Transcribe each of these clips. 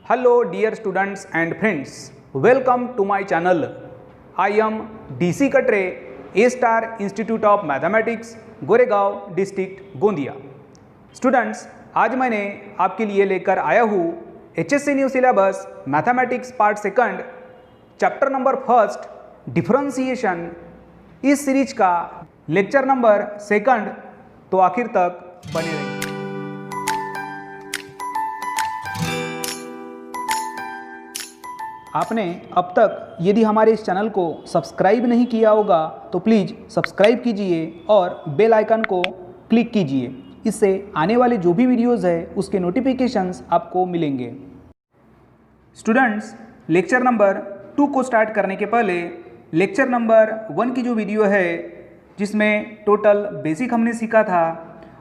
Hello dear students and friends, welcome to my channel. I am DC Katre, A Star Institute of Mathematics, Goregaon district Gondia. Students, आज मैंने आपके लिए लेकर आया हूँ HSC new syllabus mathematics part second chapter number first differentiation. इस series का lecture number second, तो आखिर तक बने रहिए। आपने अब तक यदि हमारे इस चैनल को सब्सक्राइब नहीं किया होगा तो प्लीज़ सब्सक्राइब कीजिए और बेल आइकन को क्लिक कीजिए। इससे आने वाले जो भी वीडियोज़ है उसके नोटिफिकेशंस आपको मिलेंगे। स्टूडेंट्स, लेक्चर नंबर 2 को स्टार्ट करने के पहले लेक्चर नंबर 1 की जो वीडियो है जिसमें टोटल बेसिक हमने सीखा था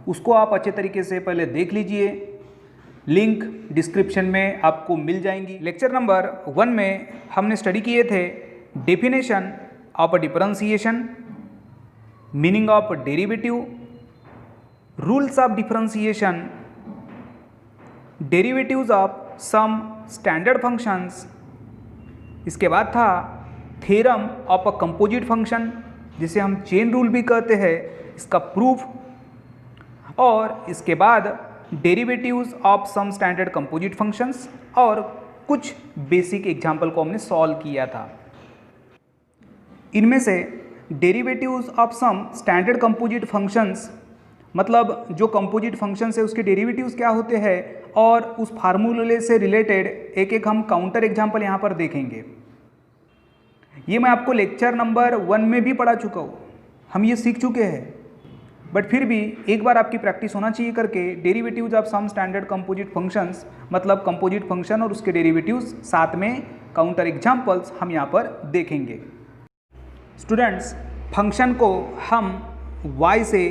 उसको आप अच्छे तरीके से पहले देख लीजिए। लिंक डिस्क्रिप्शन में आपको मिल जाएंगी। लेक्चर नंबर 1 में हमने स्टडी किए थे definition of differentiation, meaning of derivative, rules of differentiation, derivatives of some standard functions. इसके बाद था theorem of a composite function जिसे हम चेन रूल भी कहते हैं, इसका प्रूफ। और इसके बाद derivatives of some standard composite functions और कुछ बेसिक एग्जाम्पल को हमने सॉल्व किया था। इनमें से derivatives of some standard composite functions मतलब जो कंपोजिट फंक्शंस है उसके डेरिवेटिव्स क्या होते हैं और उस फार्मूले से रिलेटेड एक एक हम काउंटर एग्जाम्पल यहाँ पर देखेंगे। ये मैं आपको लेक्चर नंबर 1 में भी पढ़ा चुका हूँ, हम ये सीख चुके हैं, बट फिर भी एक बार आपकी प्रैक्टिस होना चाहिए करके derivatives of some standard composite functions मतलब कंपोजिट फंक्शन और उसके डेरिवेटिव्स साथ में काउंटर एग्जांपल्स हम यहाँ पर देखेंगे। स्टूडेंट्स, फंक्शन को हम y से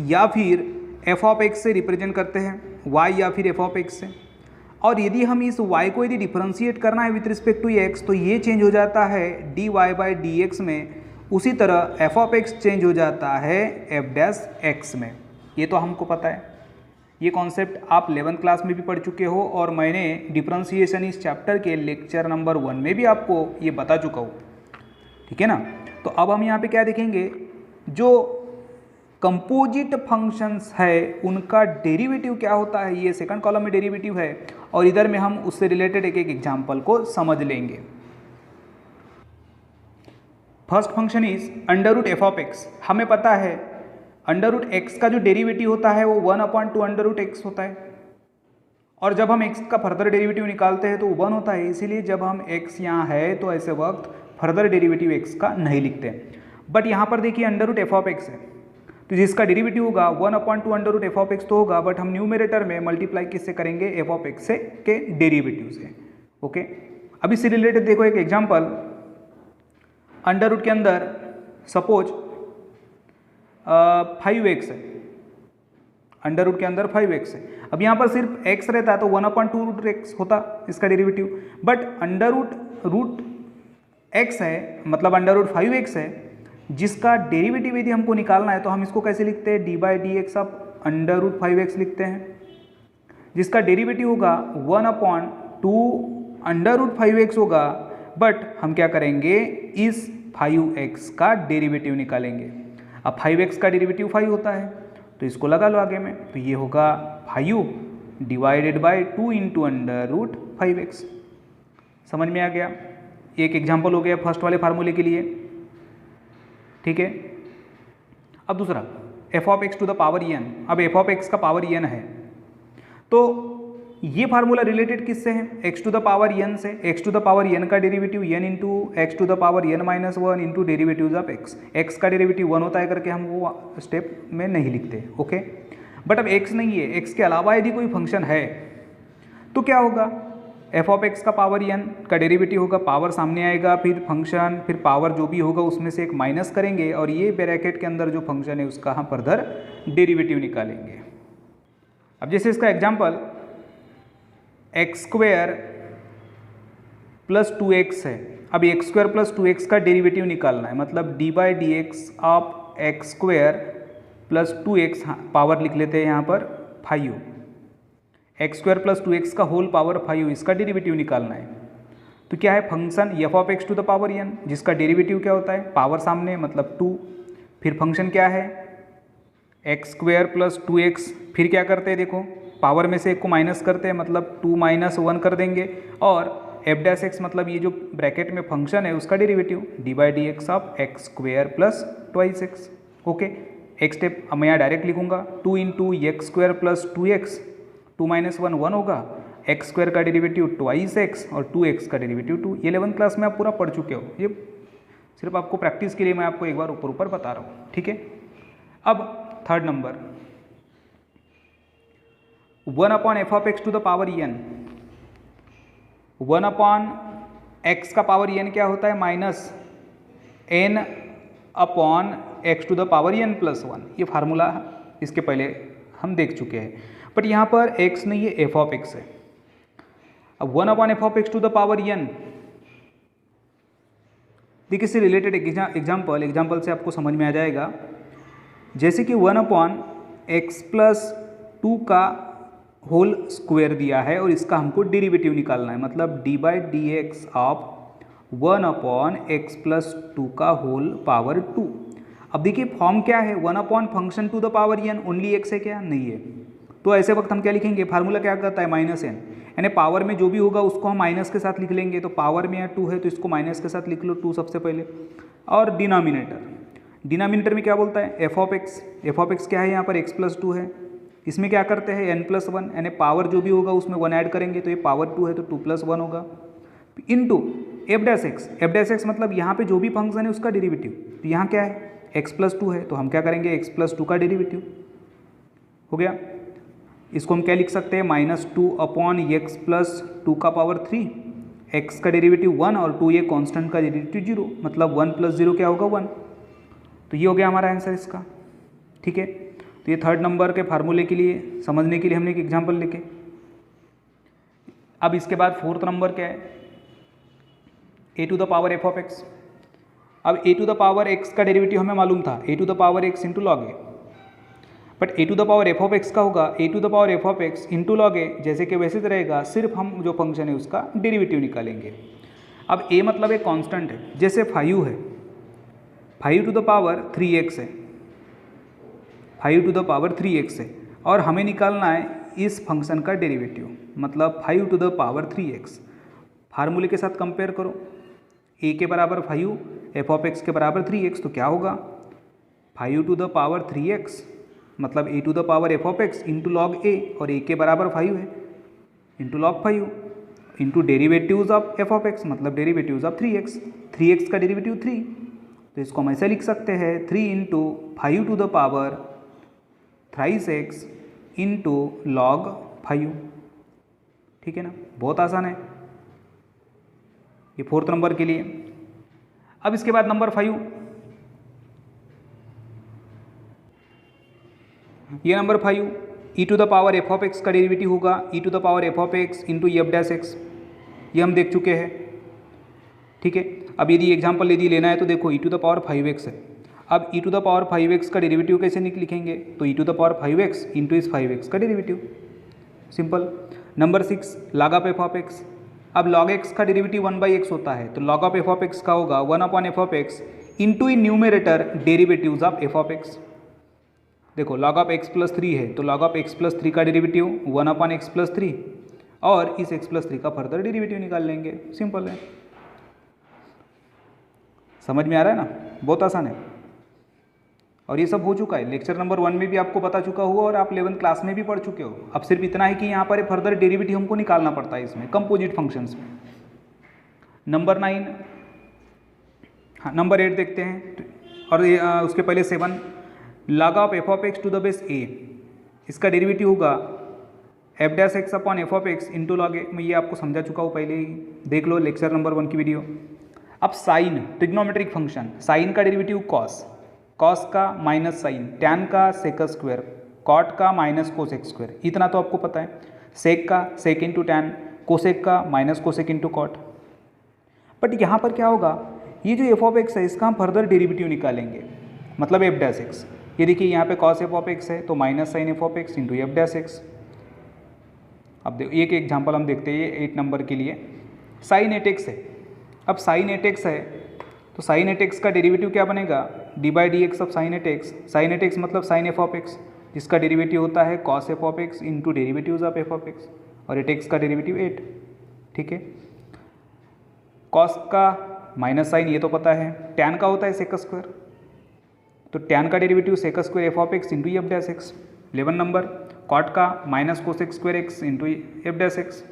या फिर f ऑफ x से रिप्रेजेंट करते हैं, y या फिर f ऑफ x से। और यदि हम इस y को यदि डिफरेंशिएट करना है विथ रिस्पेक्ट टू x तो ये चेंज हो जाता है dy बाई dx में। उसी तरह f ऑफ x चेंज हो जाता है f डैश x में। ये तो हमको पता है, ये कॉन्सेप्ट आप 11th क्लास में भी पढ़ चुके हो और मैंने डिफरेंशिएशन इस चैप्टर के लेक्चर नंबर 1 में भी आपको ये बता चुका हूँ, ठीक है ना। तो अब हम यहाँ पे क्या देखेंगे, जो कंपोजिट फंक्शंस है उनका डेरिवेटिव क्या होता है। ये सेकंड कॉलम में डेरिवेटिव है और इधर में हम उससे रिलेटेड एक एक एग्जाम्पल को समझ लेंगे। First function is under root F of x. हमें पता है अंडर रूट एक्स का जो डेरिवेटिव होता है वो 1/2 अंडर रूट एक्स होता है और जब हम एक्स का फर्दर डेरिवेटिव निकालते हैं तो वो 1 होता है। इसीलिए जब हम एक्स यहाँ है तो ऐसे वक्त फर्दर डेरिवेटिव एक्स का नहीं लिखते हैं। बट यहाँ पर देखिए under root F of x है तो जिसका डेरिवेटिव होगा 1/2 under root F of x तो होगा, बट हम न्यूमरेटर में मल्टीप्लाई किससे करेंगे, एफ ऑफ एक्स से के डेरिवेटिव से। ओके, अब इससे रिलेटेड देखो एक एग्जाम्पल। अंडर रूट के अंदर सपोज 5x है, अंडर रूट के अंदर 5x है। अब यहाँ पर सिर्फ x रहता तो 1/2 रूट x होता इसका derivative, but under root x है मतलब अंडर रूट 5x है जिसका डेरिवेटिव यदि हमको निकालना है तो हम इसको कैसे लिखते हैं, डी बाई डी एक्स अब अंडर रूट 5x लिखते हैं, जिसका डेरिवेटिव होगा 1/2 अंडर रूट 5x होगा। बट हम क्या करेंगे, इस 5x का डेरिवेटिव निकालेंगे। अब 5x का डेरिवेटिव 5 होता है तो इसको लगा लो आगे में, तो ये होगा 5 divided by 2 into under root 5x। समझ में आ गया, एक एग्जाम्पल हो गया फर्स्ट वाले फार्मूले के लिए, ठीक है। अब दूसरा f of x to the power n। अब f ऑफ x का पावर n है तो ये फार्मूला रिलेटेड किससे है, x to the power n से। x to the power n का derivative n into x to the power n minus 1 into derivative of x। x का derivative 1 होता है करके हम वो स्टेप में नहीं लिखते, ओके। बट अब x नहीं है, x के अलावा यदि कोई फंक्शन है तो क्या होगा, f ऑफ x का पावर n का डेरिवेटिव होगा, पावर सामने आएगा, फिर फंक्शन, फिर पावर जो भी होगा उसमें से एक माइनस करेंगे और ये ब्रैकेट के अंदर जो फंक्शन है उसका हम फर्दर डेरिवेटिव निकालेंगे। अब जैसे इसका example x square plus 2x है। अब एक्स स्क्वायर प्लस 2x का डेरिवेटिव निकालना है, मतलब D by D x of x square plus 2x, power लिख लेते हैं यहाँ पर 5। एक्स स्क्वायर प्लस 2x का होल पावर 5 इसका डेरिवेटिव निकालना है। तो क्या है function f of x to the power n, जिसका डेरिवेटिव क्या होता है, पावर सामने मतलब 2, फिर फंक्शन क्या है एक्स स्क्वायर प्लस 2x, फिर क्या करते हैं देखो पावर में से एक को माइनस करते हैं मतलब 2 - 1 कर देंगे, और एफ डैश एक्स मतलब ये जो ब्रैकेट में फंक्शन है उसका derivative D by D x of x square plus twice x. Okay, एक स्टेप अब मैं यहाँ डायरेक्ट लिखूंगा 2 into x square plus 2x, 2 - 1 1 होगा, एक्स स्क्वायर का डेरिवेटिव ट्वाइस एक्स और 2x का डेरिवेटिव 2। ये 11th क्लास में आप पूरा पढ़ चुके हो, ये सिर्फ आपको प्रैक्टिस के लिए मैं आपको एक बार ऊपर ऊपर बता रहा हूँ, ठीक है। अब third number 1 upon f of x to the power n, 1 upon x का पावर n क्या होता है minus n upon x to the power n plus 1। ये फार्मूला इसके पहले हम देख चुके हैं, बट यहाँ पर x नहीं है एफ ऑफ एक्स है। अब 1 upon f of x to the power n, देखिए इससे रिलेटेड एग्जाम्पल से आपको समझ में आ जाएगा। जैसे कि 1 अपॉन एक्स प्लस 2 का होल स्क्वायर दिया है और इसका हमको डेरिवेटिव निकालना है, मतलब D by D x of 1 upon x plus 2 का होल पावर 2। अब देखिए फॉर्म क्या है, 1 upon function to the power n, only x है क्या, नहीं है, तो ऐसे वक्त हम क्या लिखेंगे, फार्मूला क्या करता है माइनस n, यानी पावर में जो भी होगा उसको हम माइनस के साथ लिख लेंगे। तो पावर में यहाँ 2 है तो इसको माइनस के साथ लिख लो 2 सबसे पहले, और डिनोमिनेटर में क्या बोलता है f of x, F of X क्या है यहाँ पर x प्लस 2 है, इसमें क्या करते हैं n प्लस 1, यानी पावर जो भी होगा उसमें 1 ऐड करेंगे तो ये पावर 2 है तो 2 प्लस 1 होगा, इनटू एफ डैश एक्स मतलब यहाँ पे जो भी फंक्शन है उसका डेरिवेटिव, तो यहाँ क्या है x प्लस 2 है तो हम क्या करेंगे x प्लस 2 का डेरिवेटिव हो गया। इसको हम क्या लिख सकते हैं -2 अपॉन एक्स प्लस 2 का पावर 3, x का डेरिवेटिव 1 और 2 ये कांस्टेंट का डेरिवेटिव 0, मतलब 1 प्लस 0 क्या होगा 1। तो ये हो गया हमारा आंसर इसका, ठीक है। तो ये थर्ड नंबर के फार्मूले के लिए समझने के लिए हमने एक एग्जाम्पल लिखे। अब इसके बाद फोर्थ नंबर क्या है, a to the power F of x. अब a to the power x का डेरिवेटिव हमें मालूम था a to the power x into log a, but a to the power F of x का होगा a to the power F of x into log a, जैसे कि वैसे तो रहेगा, सिर्फ हम जो फंक्शन है उसका डेरिवेटिव निकालेंगे। अब a मतलब एक कांस्टेंट है, जैसे 5 है, 5 टू द पावर 3x है, 5 टू द पावर 3x है, और हमें निकालना है इस फंक्शन का डेरिवेटिव, मतलब 5 टू द पावर 3x। फार्मूले के साथ कंपेयर करो, a के बराबर 5, एफ ऑफ एक्स के बराबर 3x, तो क्या होगा 5 टू द पावर 3x मतलब a to the power F of x into log a, और a के बराबर 5 है into log 5 into derivatives of F of x मतलब डेरिवेटिव्स ऑफ 3x, 3x का डेरिवेटिव 3, तो इसको हम ऐसे लिख सकते हैं 3 into 5 to the power thrice x into log 5, ठीक है ना, बहुत आसान है ये फोर्थ नंबर के लिए। अब इसके बाद नंबर 5, ये number 5 e to the power F of x का डेरिवेटिव होगा e to the power F of x into f dash x, ये हम देख चुके हैं, ठीक है। अब यदि एग्जाम्पल यदि लेना है तो देखो e to the power 5x है, अब e to the power 5x का डेरिवेटिव कैसे लिखेंगे, तो e to the power 5x into इस 5x का derivative, simple. Number 6 log of F of x. अब log x का डेरिवेटिव 1/x होता है, तो log of F of x का होगा 1 upon f of x into in numerator derivatives of F of x. देखो log ऑफ x प्लस 3 है तो log ऑफ x प्लस 3 का डेरिवेटिव 1 अपॉन x प्लस 3, और इस x प्लस 3 का further derivative निकाल लेंगे, सिंपल है। समझ में आ रहा है ना, बहुत आसान है, और ये सब हो चुका है लेक्चर नंबर 1 में भी आपको बता चुका हुआ, और आप 11th क्लास में भी पढ़ चुके हो। अब सिर्फ इतना है कि यहाँ पर फर्दर डेरिवेटिव हमको निकालना पड़ता है इसमें कंपोजिट फंक्शंस में। नंबर 9, हाँ नंबर 8 देखते हैं, और उसके पहले 7 log of F of x to the base a, इसका डेरिवेटिव होगा f dash x upon f of x into log a. मैं ये आपको समझा चुका हूँ पहले ही, देख लो लेक्चर नंबर 1 की वीडियो। अब साइन ट्रिग्नोमेट्रिक फंक्शन, साइन का डेरिवेटिव कॉस, कॉस का माइनस साइन, टैन का सेक स्क्वायर, कॉट का माइनस कोसेक स्क्वायर, इतना तो आपको पता है। सेक का सेक इंटू टैन, कोसेक का minus cosec into cot. But यहाँ पर क्या होगा, ये जो एफ ऑफ एक्स है इसका हम फर्दर डेरिवेटिव निकालेंगे, मतलब एफ डैश एक्स। ये देखिए यहाँ पे कॉस एफ ऑफ एक्स है तो minus sine F of x into f dash x, अब एक एग्जांपल हम देखते हैं 8 नंबर के लिए। साइन 8x है। अब साइन 8x है तो साइन 8x का डेरिवेटिव क्या बनेगा, d by D x of sine 8x। Sine 8x मतलब साइन एफ ऑफ एक्स, जिसका डेरिवेटिव होता है cos F of x into derivative of F of x, और 8x का डेरिवेटिव 8। ठीक है, कॉस का माइनस साइन ये तो पता है, टैन का होता है सेक स्क्वायर, तो टैन का derivative sec square f of x into f dash x. 11 number cot का minus cosec square x into f dash x.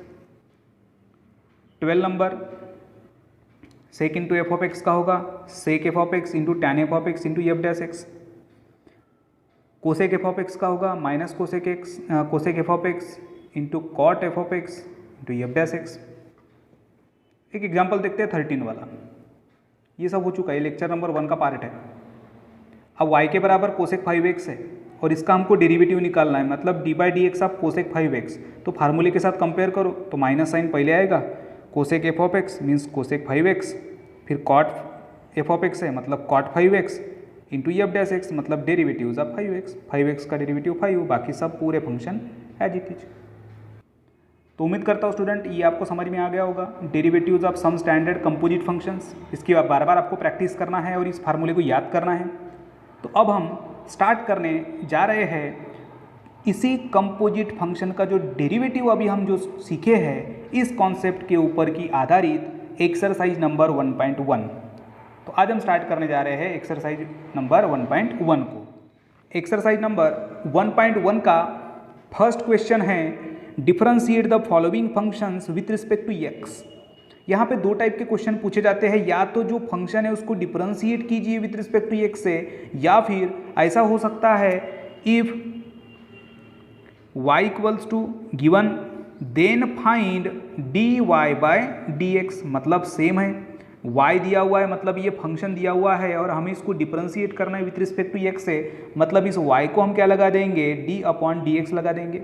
12 number sec into f of x का होगा sec f of x into tan f of x into f dash x. Cosec F of x का होगा minus cosec x cosec F of x into cot F of x into f dash x. एक example देखते हैं 13 वाला। ये सब हो चुका है, लेक्चर नंबर 1 का पार्ट है। अब y के बराबर कोसेक 5x है और इसका हमको डेरिवेटिव निकालना है, मतलब D by D x of cosec 5x। तो फार्मूले के साथ कंपेयर करो तो माइनस साइन पहले आएगा, cosec F of x means cosec 5x, फिर कॉट एफ ऑफ एक्स है मतलब cot 5x into f dash x मतलब डेरिवेटिव्स ऑफ 5x। 5x का डेरिवेटिव 5, बाकी सब पूरे फंक्शन एज इट इज। तो उम्मीद करता हूँ स्टूडेंट ये आपको समझ में आ गया होगा, derivatives of some standard composite functions. इसकी बार बार आपको प्रैक्टिस करना है और इस फार्मूले को याद करना है। तो अब हम स्टार्ट करने जा रहे हैं इसी कंपोजिट फंक्शन का जो डेरिवेटिव अभी हम जो सीखे हैं, इस कॉन्सेप्ट के ऊपर की आधारित एक्सरसाइज नंबर 1.1। तो आज हम स्टार्ट करने जा रहे हैं एक्सरसाइज नंबर 1.1 को। एक्सरसाइज नंबर 1.1 का फर्स्ट क्वेश्चन है differentiate the following functions with respect to x. यहाँ पे दो टाइप के क्वेश्चन पूछे जाते हैं, या तो जो फंक्शन है उसको डिफरेंशिएट कीजिए विथ रिस्पेक्ट टू एक्स से, या फिर ऐसा हो सकता है if y equals to given then find dy by dx। मतलब सेम है, y दिया हुआ है मतलब ये फंक्शन दिया हुआ है और हमें इसको डिफरेंशिएट करना है विथ रिस्पेक्ट टू x से, मतलब इस y को हम क्या लगा देंगे, d अपॉन dx लगा देंगे।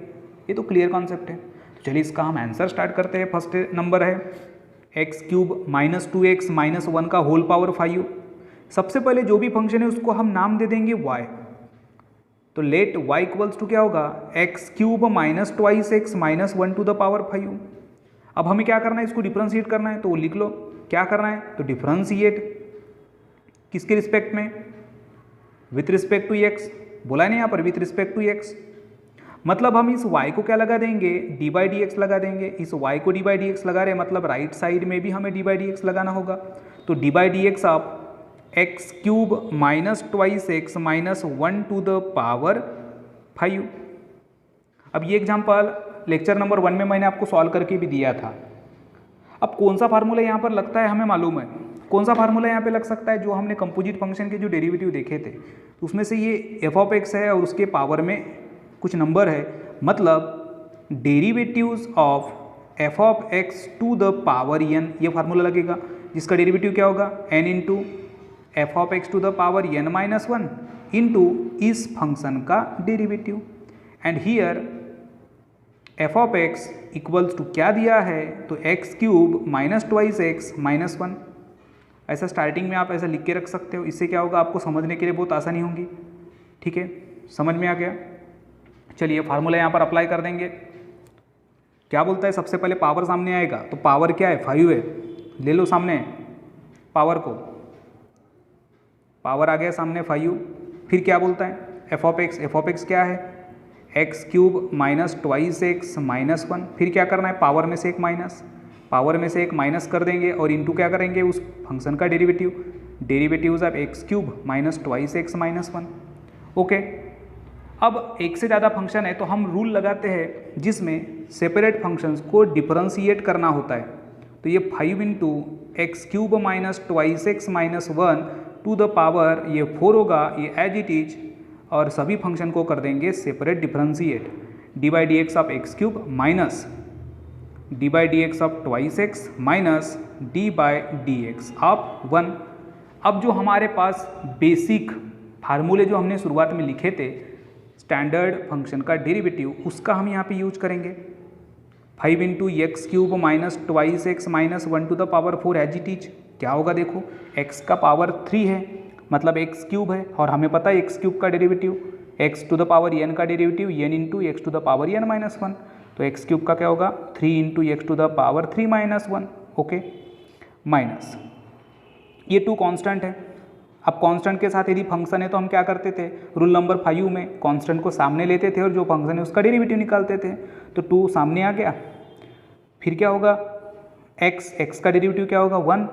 ये तो क्लियर कॉन्सेप्ट है। तो चलिए इसका हम आंसर स्टार्ट करते हैं। फर्स्ट नंबर है x cube minus 2x minus 1 का होल पावर 5। सबसे पहले जो भी फंक्शन है उसको हम नाम दे देंगे y। तो लेट y इक्वल्स टू क्या होगा, x cube minus twice x minus 1 to the power 5। अब हमें क्या करना है, इसको डिफरेंशिएट करना है, तो वो लिख लो क्या करना है। तो डिफरेंशिएट किसके रिस्पेक्ट में, विथ रिस्पेक्ट टू x। बोला है ना यहाँ पर विथ रिस्पेक्ट टू x, मतलब हम इस y को क्या लगा देंगे, डी बाई डी एक्स लगा देंगे। इस y को डी बाई डी एक्स लगा रहे हैं मतलब राइट साइड में भी हमें डी बाई डी एक्स लगाना होगा। तो d by D x of x cube minus twice x minus 1 to the power 5। अब ये एग्जांपल लेक्चर नंबर 1 में मैंने आपको सॉल्व करके भी दिया था। अब कौन सा फार्मूला यहाँ पर लगता है हमें मालूम है, कौन सा फार्मूला यहाँ पे लग सकता है, जो हमने कंपोजिट फंक्शन के जो डेरिवेटिव देखे थे उसमें से ये एफ ऑफ एक्स है और उसके पावर में कुछ नंबर है, मतलब derivatives of F of x to the power n, ये फार्मूला लगेगा जिसका डेरिवेटिव क्या होगा n into f of x to the power n minus 1 into इस फंक्शन का derivative. And here F of x equals to क्या दिया है, तो x cube minus twice x minus 1। ऐसा स्टार्टिंग में आप ऐसा लिख के रख सकते हो, इससे क्या होगा आपको समझने के लिए बहुत आसानी होगी। ठीक है, समझ में आ गया। चलिए फार्मूला यहाँ पर अप्लाई कर देंगे। क्या बोलता है, सबसे पहले पावर सामने आएगा, तो पावर क्या है 5 है, ले लो सामने पावर को, पावर आ गया सामने 5। फिर क्या बोलता है एफ ऑफ एक्स क्या है x cube minus twice x minus 1। फिर क्या करना है, पावर में से एक माइनस, पावर में से एक माइनस कर देंगे और इंटू क्या करेंगे उस फंक्शन का derivative, derivatives of x cube minus twice x minus 1। Okay, अब एक से ज़्यादा फंक्शन है तो हम रूल लगाते हैं जिसमें सेपरेट फंक्शंस को डिफरेंशिएट करना होता है। तो ये 5 into x cube minus twice x minus 1 to the power ये 4 होगा, ये एज इट इज, और सभी फंक्शन को कर देंगे separate differentiate. D by D x of x cube minus D by D x of twice x minus D by D x of 1। अब जो हमारे पास बेसिक फार्मूले जो हमने शुरुआत में लिखे थे स्टैंडर्ड फंक्शन का डेरिवेटिव, उसका हम यहाँ पे यूज करेंगे। 5 into x cube minus twice x minus 1 to the power 4 as it is. क्या होगा देखो, x का पावर 3 है मतलब एक्स क्यूब है, और हमें पता है एक्स क्यूब का derivative x to the power n का derivative n into x to the power n minus 1। तो एक्स क्यूब का क्या होगा 3 into x to the power 3 minus 1, okay, minus ये 2 कांस्टेंट है। अब कांस्टेंट के साथ यदि फंक्शन है तो हम क्या करते थे, रूल नंबर 5 में कांस्टेंट को सामने लेते थे और जो फंक्शन है उसका डेरिवेटिव निकालते थे। तो 2 सामने आ गया, फिर क्या होगा x का डेरिवेटिव क्या होगा 1,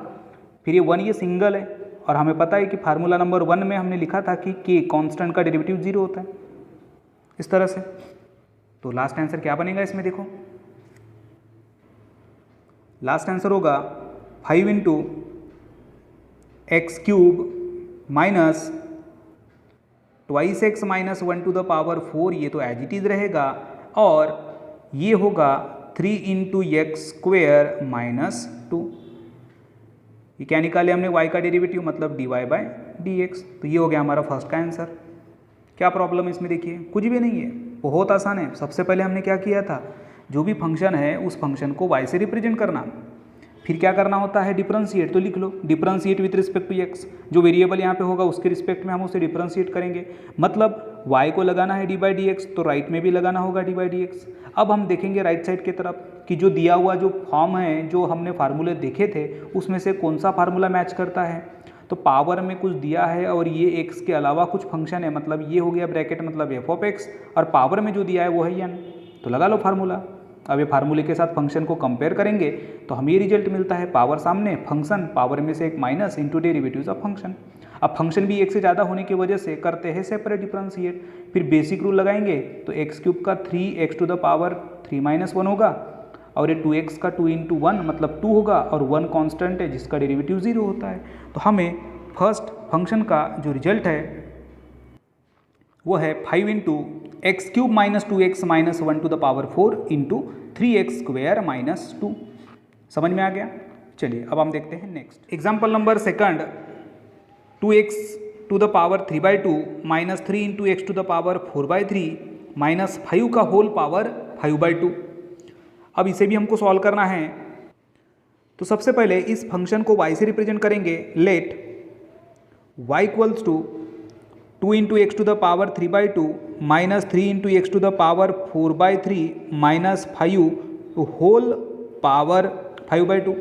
फिर ये 1 ये सिंगल है और हमें पता है कि फार्मूला नंबर 1 में हमने लिखा था कि k कांस्टेंट का डेरिवेटिव 0 होता है, इस तरह से। तो लास्ट आंसर क्या बनेगा इसमें, देखो लास्ट आंसर होगा 5 into x cube minus twice x minus 1 to the power 4, ये तो एज इट इज रहेगा, और ये होगा 3 इंटू एक्स स्क्वेयर माइनस 2। ये क्या निकाले हमने, y का डेरिवेटिव मतलब dy बाई डी एक्स। तो ये हो गया हमारा फर्स्ट का आंसर। क्या प्रॉब्लम इसमें देखिए, कुछ भी नहीं है, बहुत आसान है। सबसे पहले हमने क्या किया था, जो भी फंक्शन है उस फंक्शन को y से रिप्रेजेंट करना, फिर क्या करना होता है डिफरेंशिएट, तो लिख लो differentiate with respect to x, जो वेरिएबल यहाँ पे होगा उसके रिस्पेक्ट में हम उसे डिफरेंशिएट करेंगे, मतलब y को लगाना है डी बाई डी एक्स तो राइट में भी लगाना होगा डी बाई डी एक्स। अब हम देखेंगे राइट साइड की तरफ कि जो दिया हुआ जो फॉर्म है, जो हमने फार्मूले देखे थे उसमें से कौन सा फार्मूला मैच करता है। तो पावर में कुछ दिया है और ये x के अलावा कुछ फंक्शन है, मतलब ये हो गया ब्रैकेट मतलब एफ ऑफ एक्स, और पावर में जो दिया है वो है n, तो लगा लो फार्मूला। अब ये फार्मूले के साथ फंक्शन को कंपेयर करेंगे तो हमें ये रिजल्ट मिलता है, पावर सामने फंक्शन, पावर में से एक minus into derivatives of function. अब फंक्शन भी एक से ज़्यादा होने की वजह से करते हैं सेपरेट डिफरेंशिएट, फिर बेसिक रूल लगाएंगे तो एक्स क्यूब का 3x to the power 3 minus 1 होगा, और ये 2x का 2 इंटू 1 मतलब 2 होगा, और 1 कांस्टेंट है जिसका डेरिवेटिव 0 होता है। तो हमें फर्स्ट फंक्शन का जो रिजल्ट है वो है 5 into x cube minus 2x minus 1 to the power 4 into 3x square minus 2। समझ में आ गया। चलिए अब हम देखते हैं next example number second, 2x to the power 3 by 2 minus 3 into x to the power 4 by 3 minus 5 का होल पावर 5 बाई 2। अब इसे भी हमको सॉल्व करना है। तो सबसे पहले इस फंक्शन को y से रिप्रेजेंट करेंगे, let y equals to 2 into x to the power 3 by 2 minus 3 into x to the power 4 by 3 minus 5 to whole power 5 by 2।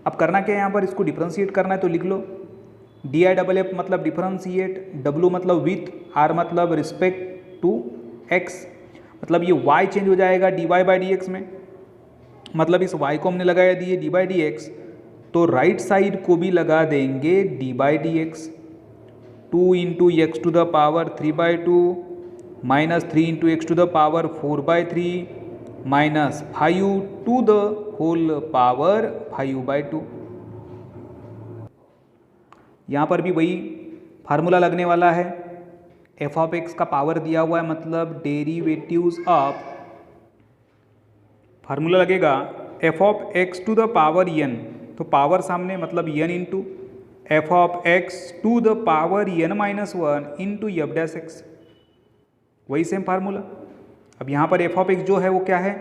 अब करना क्या है, यहाँ पर इसको डिफरेंशिएट करना है, तो लिख लो डी आई डबल एफ मतलब डिफरेंशिएट, डब्लू मतलब विथ, आर मतलब रिस्पेक्ट टू एक्स, मतलब ये y चेंज हो जाएगा d Y by D x में, मतलब इस y को हमने लगाया दिए डी बाई डी एक्स, तो राइट साइड को भी लगा देंगे d by D x. 2 into x to the power 3 by 2 minus 3 into x to the power 4 by 3 minus 5 to the whole power 5 by 2। यहाँ पर भी वही फार्मूला लगने वाला है, एफ ऑफ एक्स का पावर दिया हुआ है मतलब डेरिवेटिव्स ऑफ, फार्मूला लगेगा f of x to the power n, तो पावर सामने मतलब n into f of x to the power n minus 1 into f dash x, वही सेम फार्मूला। अब यहाँ पर एफ ऑफ एक्स जो है वो क्या है,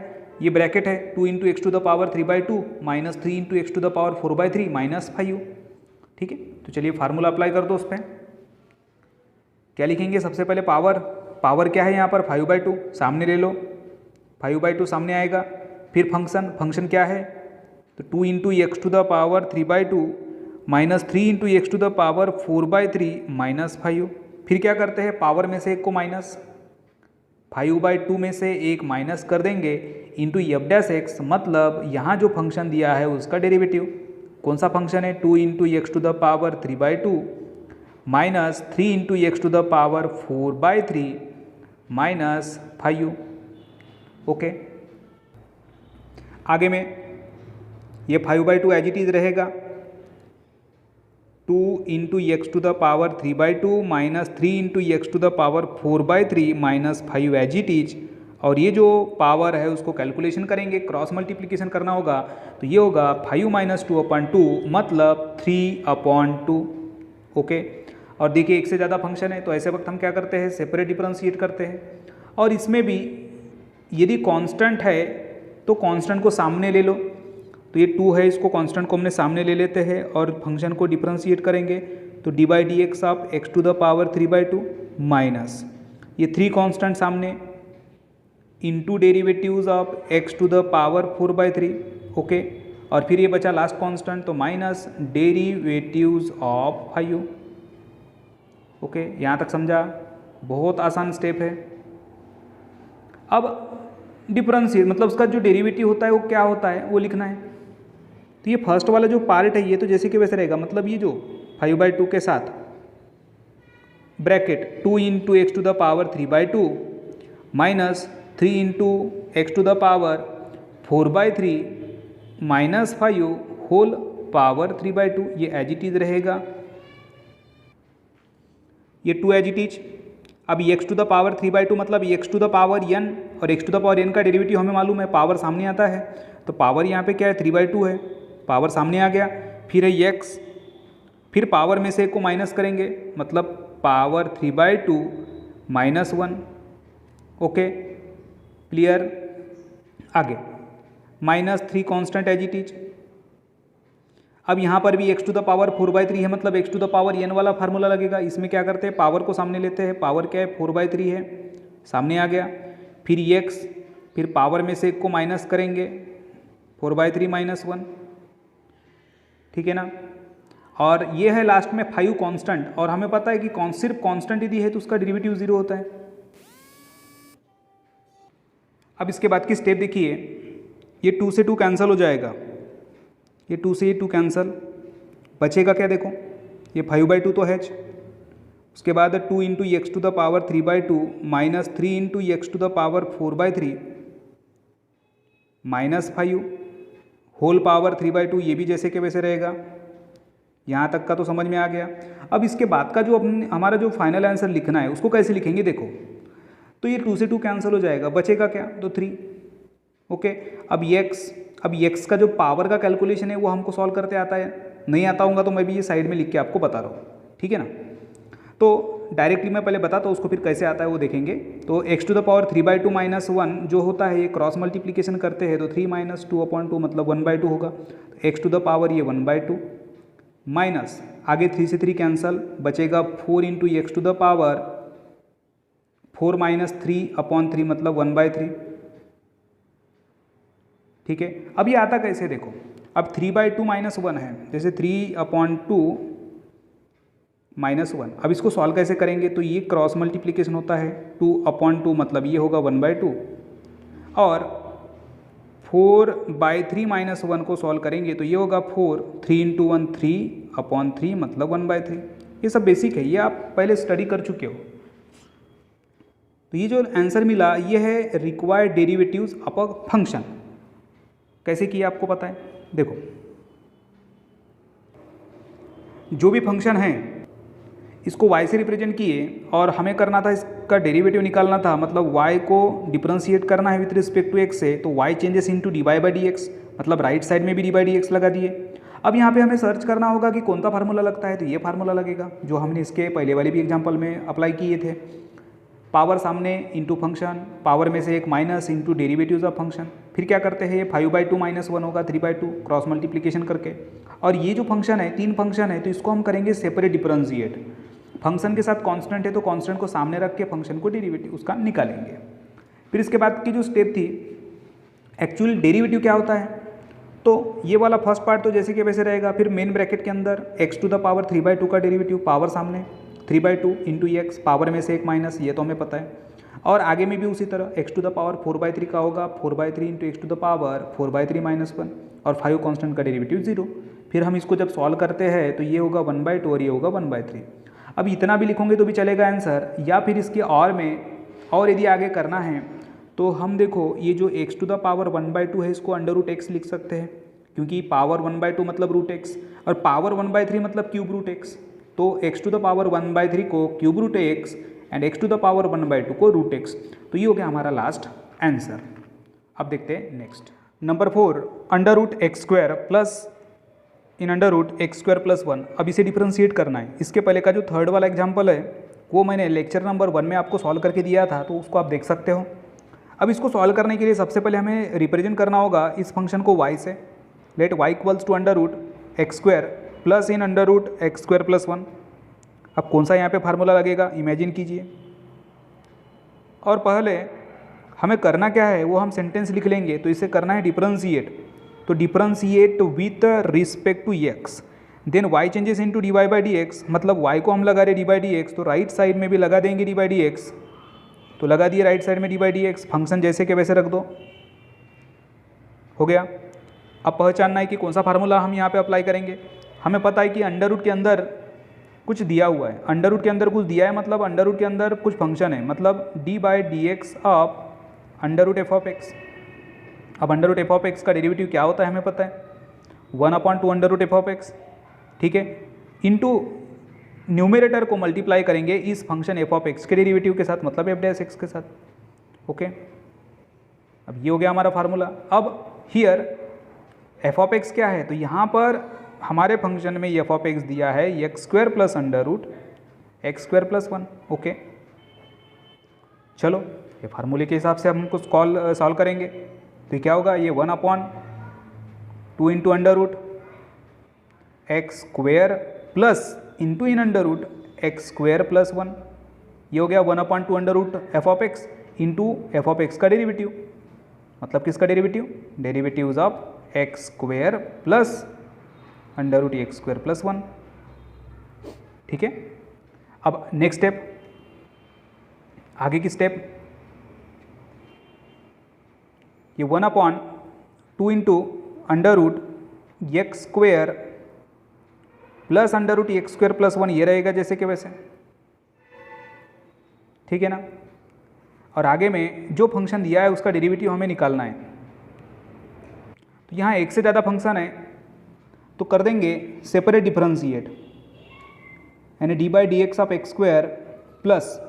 ये ब्रैकेट है 2 into x to the power 3 by 2 minus 3 into x to the power 4 by 3 minus 5। ठीक है, तो चलिए फार्मूला अप्लाई कर दो उस पर। क्या लिखेंगे, सबसे पहले पावर क्या है यहाँ पर 5 बाई 2, सामने ले लो 5 बाई 2 सामने आएगा, फिर फंक्शन क्या है, तो 2 into x to the power 3 by 2 minus 3 into x to the power 4 by 3 minus 5। फिर क्या करते हैं, पावर में से एक को माइनस, 5 बाई 2 में से एक माइनस कर देंगे इंटू एफ डैश एक्स, मतलब यहाँ जो फंक्शन दिया है उसका डेरिवेटिव, कौन सा फंक्शन है 2 into x to the power 3 by 2 minus 3 into x to the power 4 by 3 minus 5। Okay, आगे में ये 5 बाई 2 एज इट इज रहेगा, 2 into x to the power 3 by 2 minus 3 into x to the power 4 by 3 minus 5 as it is, और ये जो power है उसको calculation करेंगे, क्रॉस मल्टीप्लिकेशन करना होगा, तो ये होगा 5 माइनस 2/2 मतलब 3/2। ओके, और देखिए एक से ज़्यादा फंक्शन है तो ऐसे वक्त हम क्या करते हैं, सेपरेट डिफरेंशिएट करते हैं। और इसमें भी यदि कांस्टेंट है तो कांस्टेंट को सामने ले लो, तो ये 2 है, इसको कांस्टेंट को हमने सामने ले लेते हैं और फंक्शन को डिफरेंशिएट करेंगे, तो d by D x of x to the power 3 by 2 minus ये 3 कांस्टेंट सामने into derivatives of x to the power 4/3, okay. और फिर ये बचा लास्ट कांस्टेंट, तो माइनस डेरिवेटिव्स ऑफ 5, ओके। यहाँ तक समझा? बहुत आसान स्टेप है। अब डिफरेंशिएट मतलब उसका जो डेरिवेटिव होता है वो क्या होता है वो लिखना है। तो ये फर्स्ट वाला जो पार्ट है ये तो जैसे कि वैसे रहेगा, मतलब ये जो 5/2 के साथ bracket 2 into x to the power 3/2 minus 3 into x to the power 4/3 minus 5 whole power 3/2, ये एज इट इज रहेगा, ये 2 एज इट इज। अब एक्स टू द पावर 3/2 मतलब x to the power n, और x to the power n का derivative हमें मालूम है, पावर सामने आता है, तो पावर यहाँ पे क्या है 3/2 है, पावर सामने आ गया। फिर है x, फिर पावर में से एक को माइनस करेंगे, मतलब पावर 3/2 माइनस 1, ओके क्लियर। आगे minus 3 constant as it is. अब यहाँ पर भी x टू द पावर 4/3 है, मतलब x to the power n वाला फार्मूला लगेगा। इसमें क्या करते हैं, पावर को सामने लेते हैं, पावर क्या है 4/3 है, सामने आ गया। फिर x, फिर पावर में से एक को माइनस करेंगे, 4/3 माइनस 1, ठीक है ना। और ये है लास्ट में 5 कांस्टेंट, और हमें पता है कि सिर्फ कांस्टेंट यदि है तो उसका डेरिवेटिव 0 होता है। अब इसके बाद की स्टेप देखिए, ये 2 से 2 कैंसिल हो जाएगा, ये 2 से ये 2 कैंसिल, बचेगा क्या देखो, ये 5/2 तो है। उसके बाद 2 into x to the power 3/2 minus 3 into x to the power 4/3 minus 5 whole power 3/2, ये भी जैसे के वैसे रहेगा। यहाँ तक का तो समझ में आ गया। अब इसके बाद का जो हमारा जो फाइनल आंसर लिखना है उसको कैसे लिखेंगे देखो, तो ये 2 से 2 कैंसिल हो जाएगा, बचेगा क्या, तो 3, ओके। अब x का जो पावर का कैलकुलेशन है वो हमको सॉल्व करते आता है, नहीं आता होगा तो मैं भी ये साइड में लिख के आपको बता रहा हूँ, ठीक है ना। तो डायरेक्टली मैं पहले बताता हूँ उसको, फिर कैसे आता है वो देखेंगे। तो x to the power 3/2 minus 1 जो होता है ये क्रॉस मल्टीप्लीकेशन करते हैं, तो 3 माइनस 2/2 मतलब 1/2 होगा। तो x टू द पावर ये 1/2 माइनस आगे 3 से 3 कैंसल, बचेगा 4 into x to the power 4 minus 3/3 मतलब 1/3, ठीक है। अब ये आता कैसे देखो, अब 3/2 माइनस 1 है, जैसे 3/2 माइनस 1, अब इसको सॉल्व कैसे करेंगे, तो ये क्रॉस मल्टीप्लीकेशन होता है, 2/2 मतलब ये होगा 1/2, और 4/3 माइनस 1 को सॉल्व करेंगे तो ये होगा 4, 3 इंटू 1 3/3 मतलब 1/3। ये सब बेसिक है, ये आप पहले स्टडी कर चुके हो। तो ये जो आंसर मिला ये है required derivatives of a function. कैसे किया आपको पता है, देखो जो भी फंक्शन है इसको y से रिप्रेजेंट किए, और हमें करना था इसका डेरिवेटिव निकालना था, मतलब y को डिफरेंशिएट करना है विथ रिस्पेक्ट टू x से, तो y चेंजेस इनटू dy/dx, मतलब राइट साइड में भी dy/dx लगा दिए। अब यहाँ पे हमें सर्च करना होगा कि कौन सा फार्मूला लगता है, तो ये फार्मूला लगेगा जो हमने इसके पहले वाले भी एग्जाम्पल में अप्लाई किए थे। पावर सामने इंटू फंक्शन, पावर में से एक minus into derivatives of function. फिर क्या करते हैं, ये 5/2 माइनस 1 होगा 3/2 क्रॉस मल्टीप्लीकेशन करके। और ये जो फंक्शन है 3 फंक्शन है तो इसको हम करेंगे सेपरेट डिफरेंशिएट। फंक्शन के साथ कांस्टेंट है तो कांस्टेंट को सामने रख के फंक्शन को डेरिवेटिव उसका निकालेंगे। फिर इसके बाद की जो स्टेप थी, एक्चुअल डेरिवेटिव क्या होता है, तो ये वाला फर्स्ट पार्ट तो जैसे कि वैसे रहेगा। फिर मेन ब्रैकेट के अंदर x टू द पावर 3/2 का डेरिवेटिव, पावर सामने 3/2 इंटू एक्स, पावर में से एक माइनस, ये तो हमें पता है। और आगे में भी उसी तरह x टू द पावर 4/3 का होगा, 4/3 into x to the power 4/3 minus 1, और 5 कॉन्स्टेंट का डेरिवेटिव 0। फिर हम इसको जब सॉल्व करते हैं तो ये होगा 1/2 और ये होगा 1/3। अब इतना भी लिखोगे तो भी चलेगा आंसर, या फिर इसके और में और यदि आगे करना है तो हम देखो ये जो x टू द पावर 1/2 है इसको √x लिख सकते हैं, क्योंकि पावर 1/2 मतलब √x और पावर 1/3 मतलब क्यूब √x। तो x टू द पावर 1/3 को cube √x and x to the power 1/2 को √x। तो ये हो गया हमारा लास्ट आंसर। अब देखते हैं next number 4, √x² plus in √x² plus 1। अब इसे डिफरेंशिएट करना है। इसके पहले का जो थर्ड वाला एग्जाम्पल है वो मैंने लेक्चर नंबर 1 में आपको सॉल्व करके दिया था, तो उसको आप देख सकते हो। अब इसको सॉल्व करने के लिए सबसे पहले हमें रिप्रेजेंट करना होगा इस फंक्शन को y से। Let y equals to √x² plus in √x² plus 1। अब कौन सा यहाँ पे फार्मूला लगेगा इमेजिन कीजिए, और पहले हमें करना क्या है वो हम सेंटेंस लिख लेंगे, तो इसे करना है डिफरेंशिएट। तो differentiate with respect to x, then y changes into dy by D x, मतलब y को हम लगा रहे डी बाई डी एक्स, तो राइट साइड में भी लगा देंगे डी बाई डी एक्स। तो लगा दिए राइट साइड में d by D x, function जैसे के वैसे रख दो, हो गया। अब पहचानना है कि कौन सा फार्मूला हम यहाँ पे अप्लाई करेंगे। हमें पता है कि अंडर रूट के अंदर कुछ दिया हुआ है, अंडर रूट के अंदर कुछ दिया है, मतलब अंडर रूट के अंदर कुछ फंक्शन है, मतलब D by D x of under root F of x. अब under root F of x का डेरिवेटिव क्या होता है हमें पता है, 1/2 under root F of x, ठीक है, इनटू न्यूमरेटर को मल्टीप्लाई करेंगे इस फंक्शन एफ ऑफ एक्स के डेरिवेटिव के साथ, मतलब एफ डैश एक्स के साथ, ओके। अब ये हो गया हमारा फार्मूला। अब हियर एफ ऑफ एक्स क्या है, तो यहाँ पर हमारे फंक्शन में एफ ऑफ एक्स दिया है x square plus under root x square plus 1, okay. चलो ये फार्मूले के हिसाब से हम उसको सॉल्व करेंगे, तो क्या होगा, ये 1/2 into under root x square plus into in under root x square plus 1, ये हो गया 1/2 under root F of x into f of x का डेरिवेटिव, मतलब किसका derivative, derivatives of x square plus under root x square plus 1, ठीक है। अब next step, आगे की स्टेप, ये 1/2 into under root x square plus under root x square plus 1, ये रहेगा जैसे कि वैसे, ठीक है ना। और आगे में जो फंक्शन दिया है उसका डेरिवेटिव हमें निकालना है। तो यहाँ एक से ज़्यादा फंक्शन है तो कर देंगे सेपरेट डिफरेंशिएट, यानी d by D x of x square plus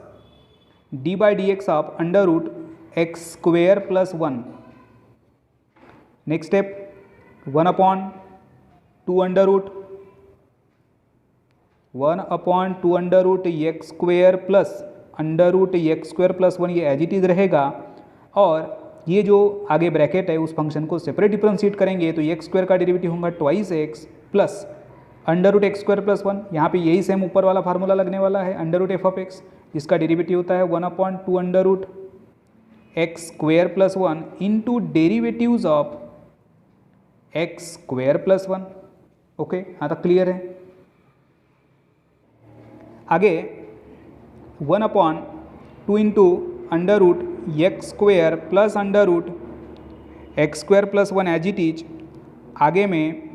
d by D x of under root x square plus 1। Next step 1/2 under root 1/2 under root x square plus under root x square plus 1, ये as it is रहेगा। और ये जो आगे bracket है उस function को separate differentiate करेंगे, तो एक्स स्क्वायर का डेरिवेटिव होगा 2x plus under root x square plus 1। यहाँ पे यही सेम ऊपर वाला फार्मूला लगने वाला है, under root F of x, जिसका डेरिवेटिव होता है 1/2 under root x square plus 1 into derivatives of x square plus 1, okay. यहाँ तक क्लियर है। आगे 1/2 into under root x square plus under root x square plus 1 as it is, आगे में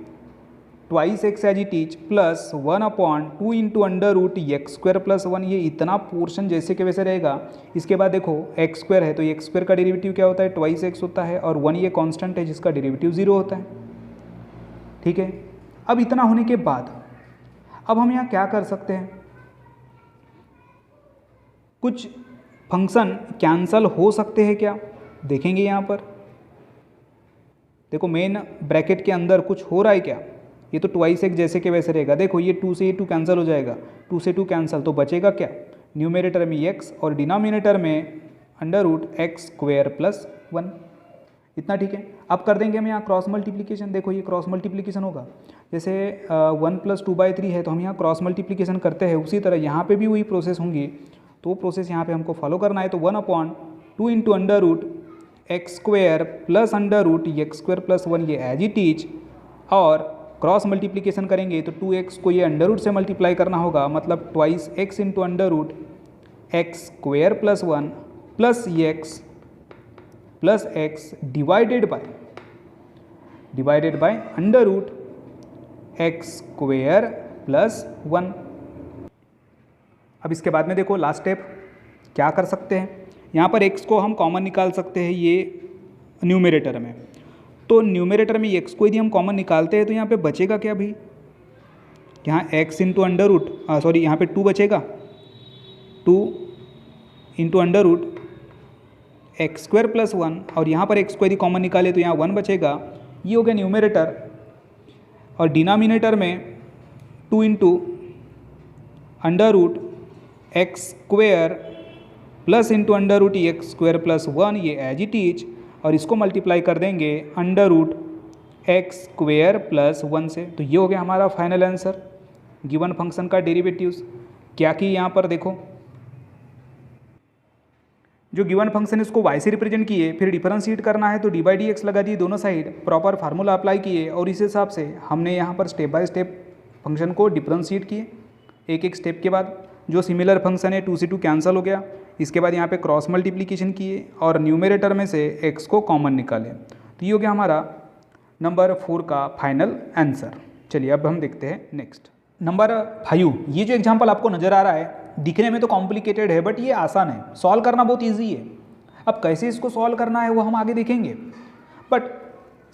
2x as it is plus 1/2 into under root x square plus 1, ये इतना portion जैसे कि वैसे रहेगा। इसके बाद देखो एक्स स्क्वायर है तो एक्स स्क्वायर का डेरिवेटिव क्या होता है, 2x होता है, और 1 ये कांस्टेंट है जिसका डेरिवेटिव 0 होता है, ठीक है। अब इतना होने के बाद अब हम यहाँ क्या कर सकते हैं, कुछ फंक्शन कैंसल हो सकते हैं क्या, देखेंगे यहाँ पर। देखो मेन ब्रैकेट के अंदर कुछ हो रहा है क्या, ये तो 2x जैसे कि वैसे रहेगा। देखो ये 2 से ये 2 कैंसिल हो जाएगा, 2 से 2 कैंसिल, तो बचेगा क्या, न्यूमरेटर में x और डिनोमिनेटर में under root x square plus 1, इतना, ठीक है। अब कर देंगे हम यहाँ क्रॉस मल्टीप्लिकेशन। देखो ये क्रॉस मल्टीप्लिकेशन होगा, जैसे 1 + 2/3 है तो हम यहाँ क्रॉस मल्टीप्लिकेशन करते हैं, उसी तरह यहाँ पे भी वही प्रोसेस होंगी, तो वो प्रोसेस यहाँ पे हमको फॉलो करना है। तो 1/2 into under root x square plus under root x square plus 1, ये एज इट इज, और क्रॉस मल्टीप्लिकेशन करेंगे तो 2x को ये अंडर रूट से मल्टीप्लाई करना होगा, मतलब 2x into under root x square plus 1 plus x divided by under root x square plus 1। अब इसके बाद में देखो लास्ट स्टेप क्या कर सकते हैं, यहाँ पर x को हम कॉमन निकाल सकते हैं ये न्यूमरेटर में। तो न्यूमरेटर में x को यदि हम कॉमन निकालते हैं तो यहाँ पे बचेगा क्या भाई, यहाँ x into under root sorry यहाँ पे 2 बचेगा, 2 into under root x square plus 1, और यहाँ पर x को यदि कॉमन निकाले तो यहाँ 1 बचेगा। ये हो गया न्यूमरेटर, और डिनोमिनेटर में 2 into under root x square plus into under root x square plus 1, ये एज इट इज, और इसको मल्टीप्लाई कर देंगे under root x square plus 1 से। तो ये हो गया हमारा फाइनल आंसर, गिवन फंक्शन का डेरिवेटिव्स। क्या कि यहाँ पर देखो जो गिवन फंक्शन है उसको y से रिप्रेजेंट किए, फिर डिफरेंशिएट करना है तो डी बाई डी एक्स लगा दिए दोनों साइड, प्रॉपर फार्मूला अप्लाई किए और इस हिसाब से हमने यहाँ पर स्टेप बाय स्टेप फंक्शन को डिफरेंशिएट किए एक एक स्टेप के बाद। जो सिमिलर फंक्शन है 2 से 2 कैंसिल हो गया, इसके बाद यहाँ पे क्रॉस मल्टीप्लिकेशन किए और न्यूमरेटर में से x को कॉमन निकाले। तो ये हो गया हमारा नंबर 4 का फाइनल आंसर। चलिए अब हम देखते हैं नेक्स्ट नंबर 5। ये जो एग्जाम्पल आपको नज़र आ रहा है दिखने में तो कॉम्प्लिकेटेड है बट ये आसान है, सॉल्व करना बहुत ईजी है। अब कैसे इसको सॉल्व करना है वो हम आगे देखेंगे, बट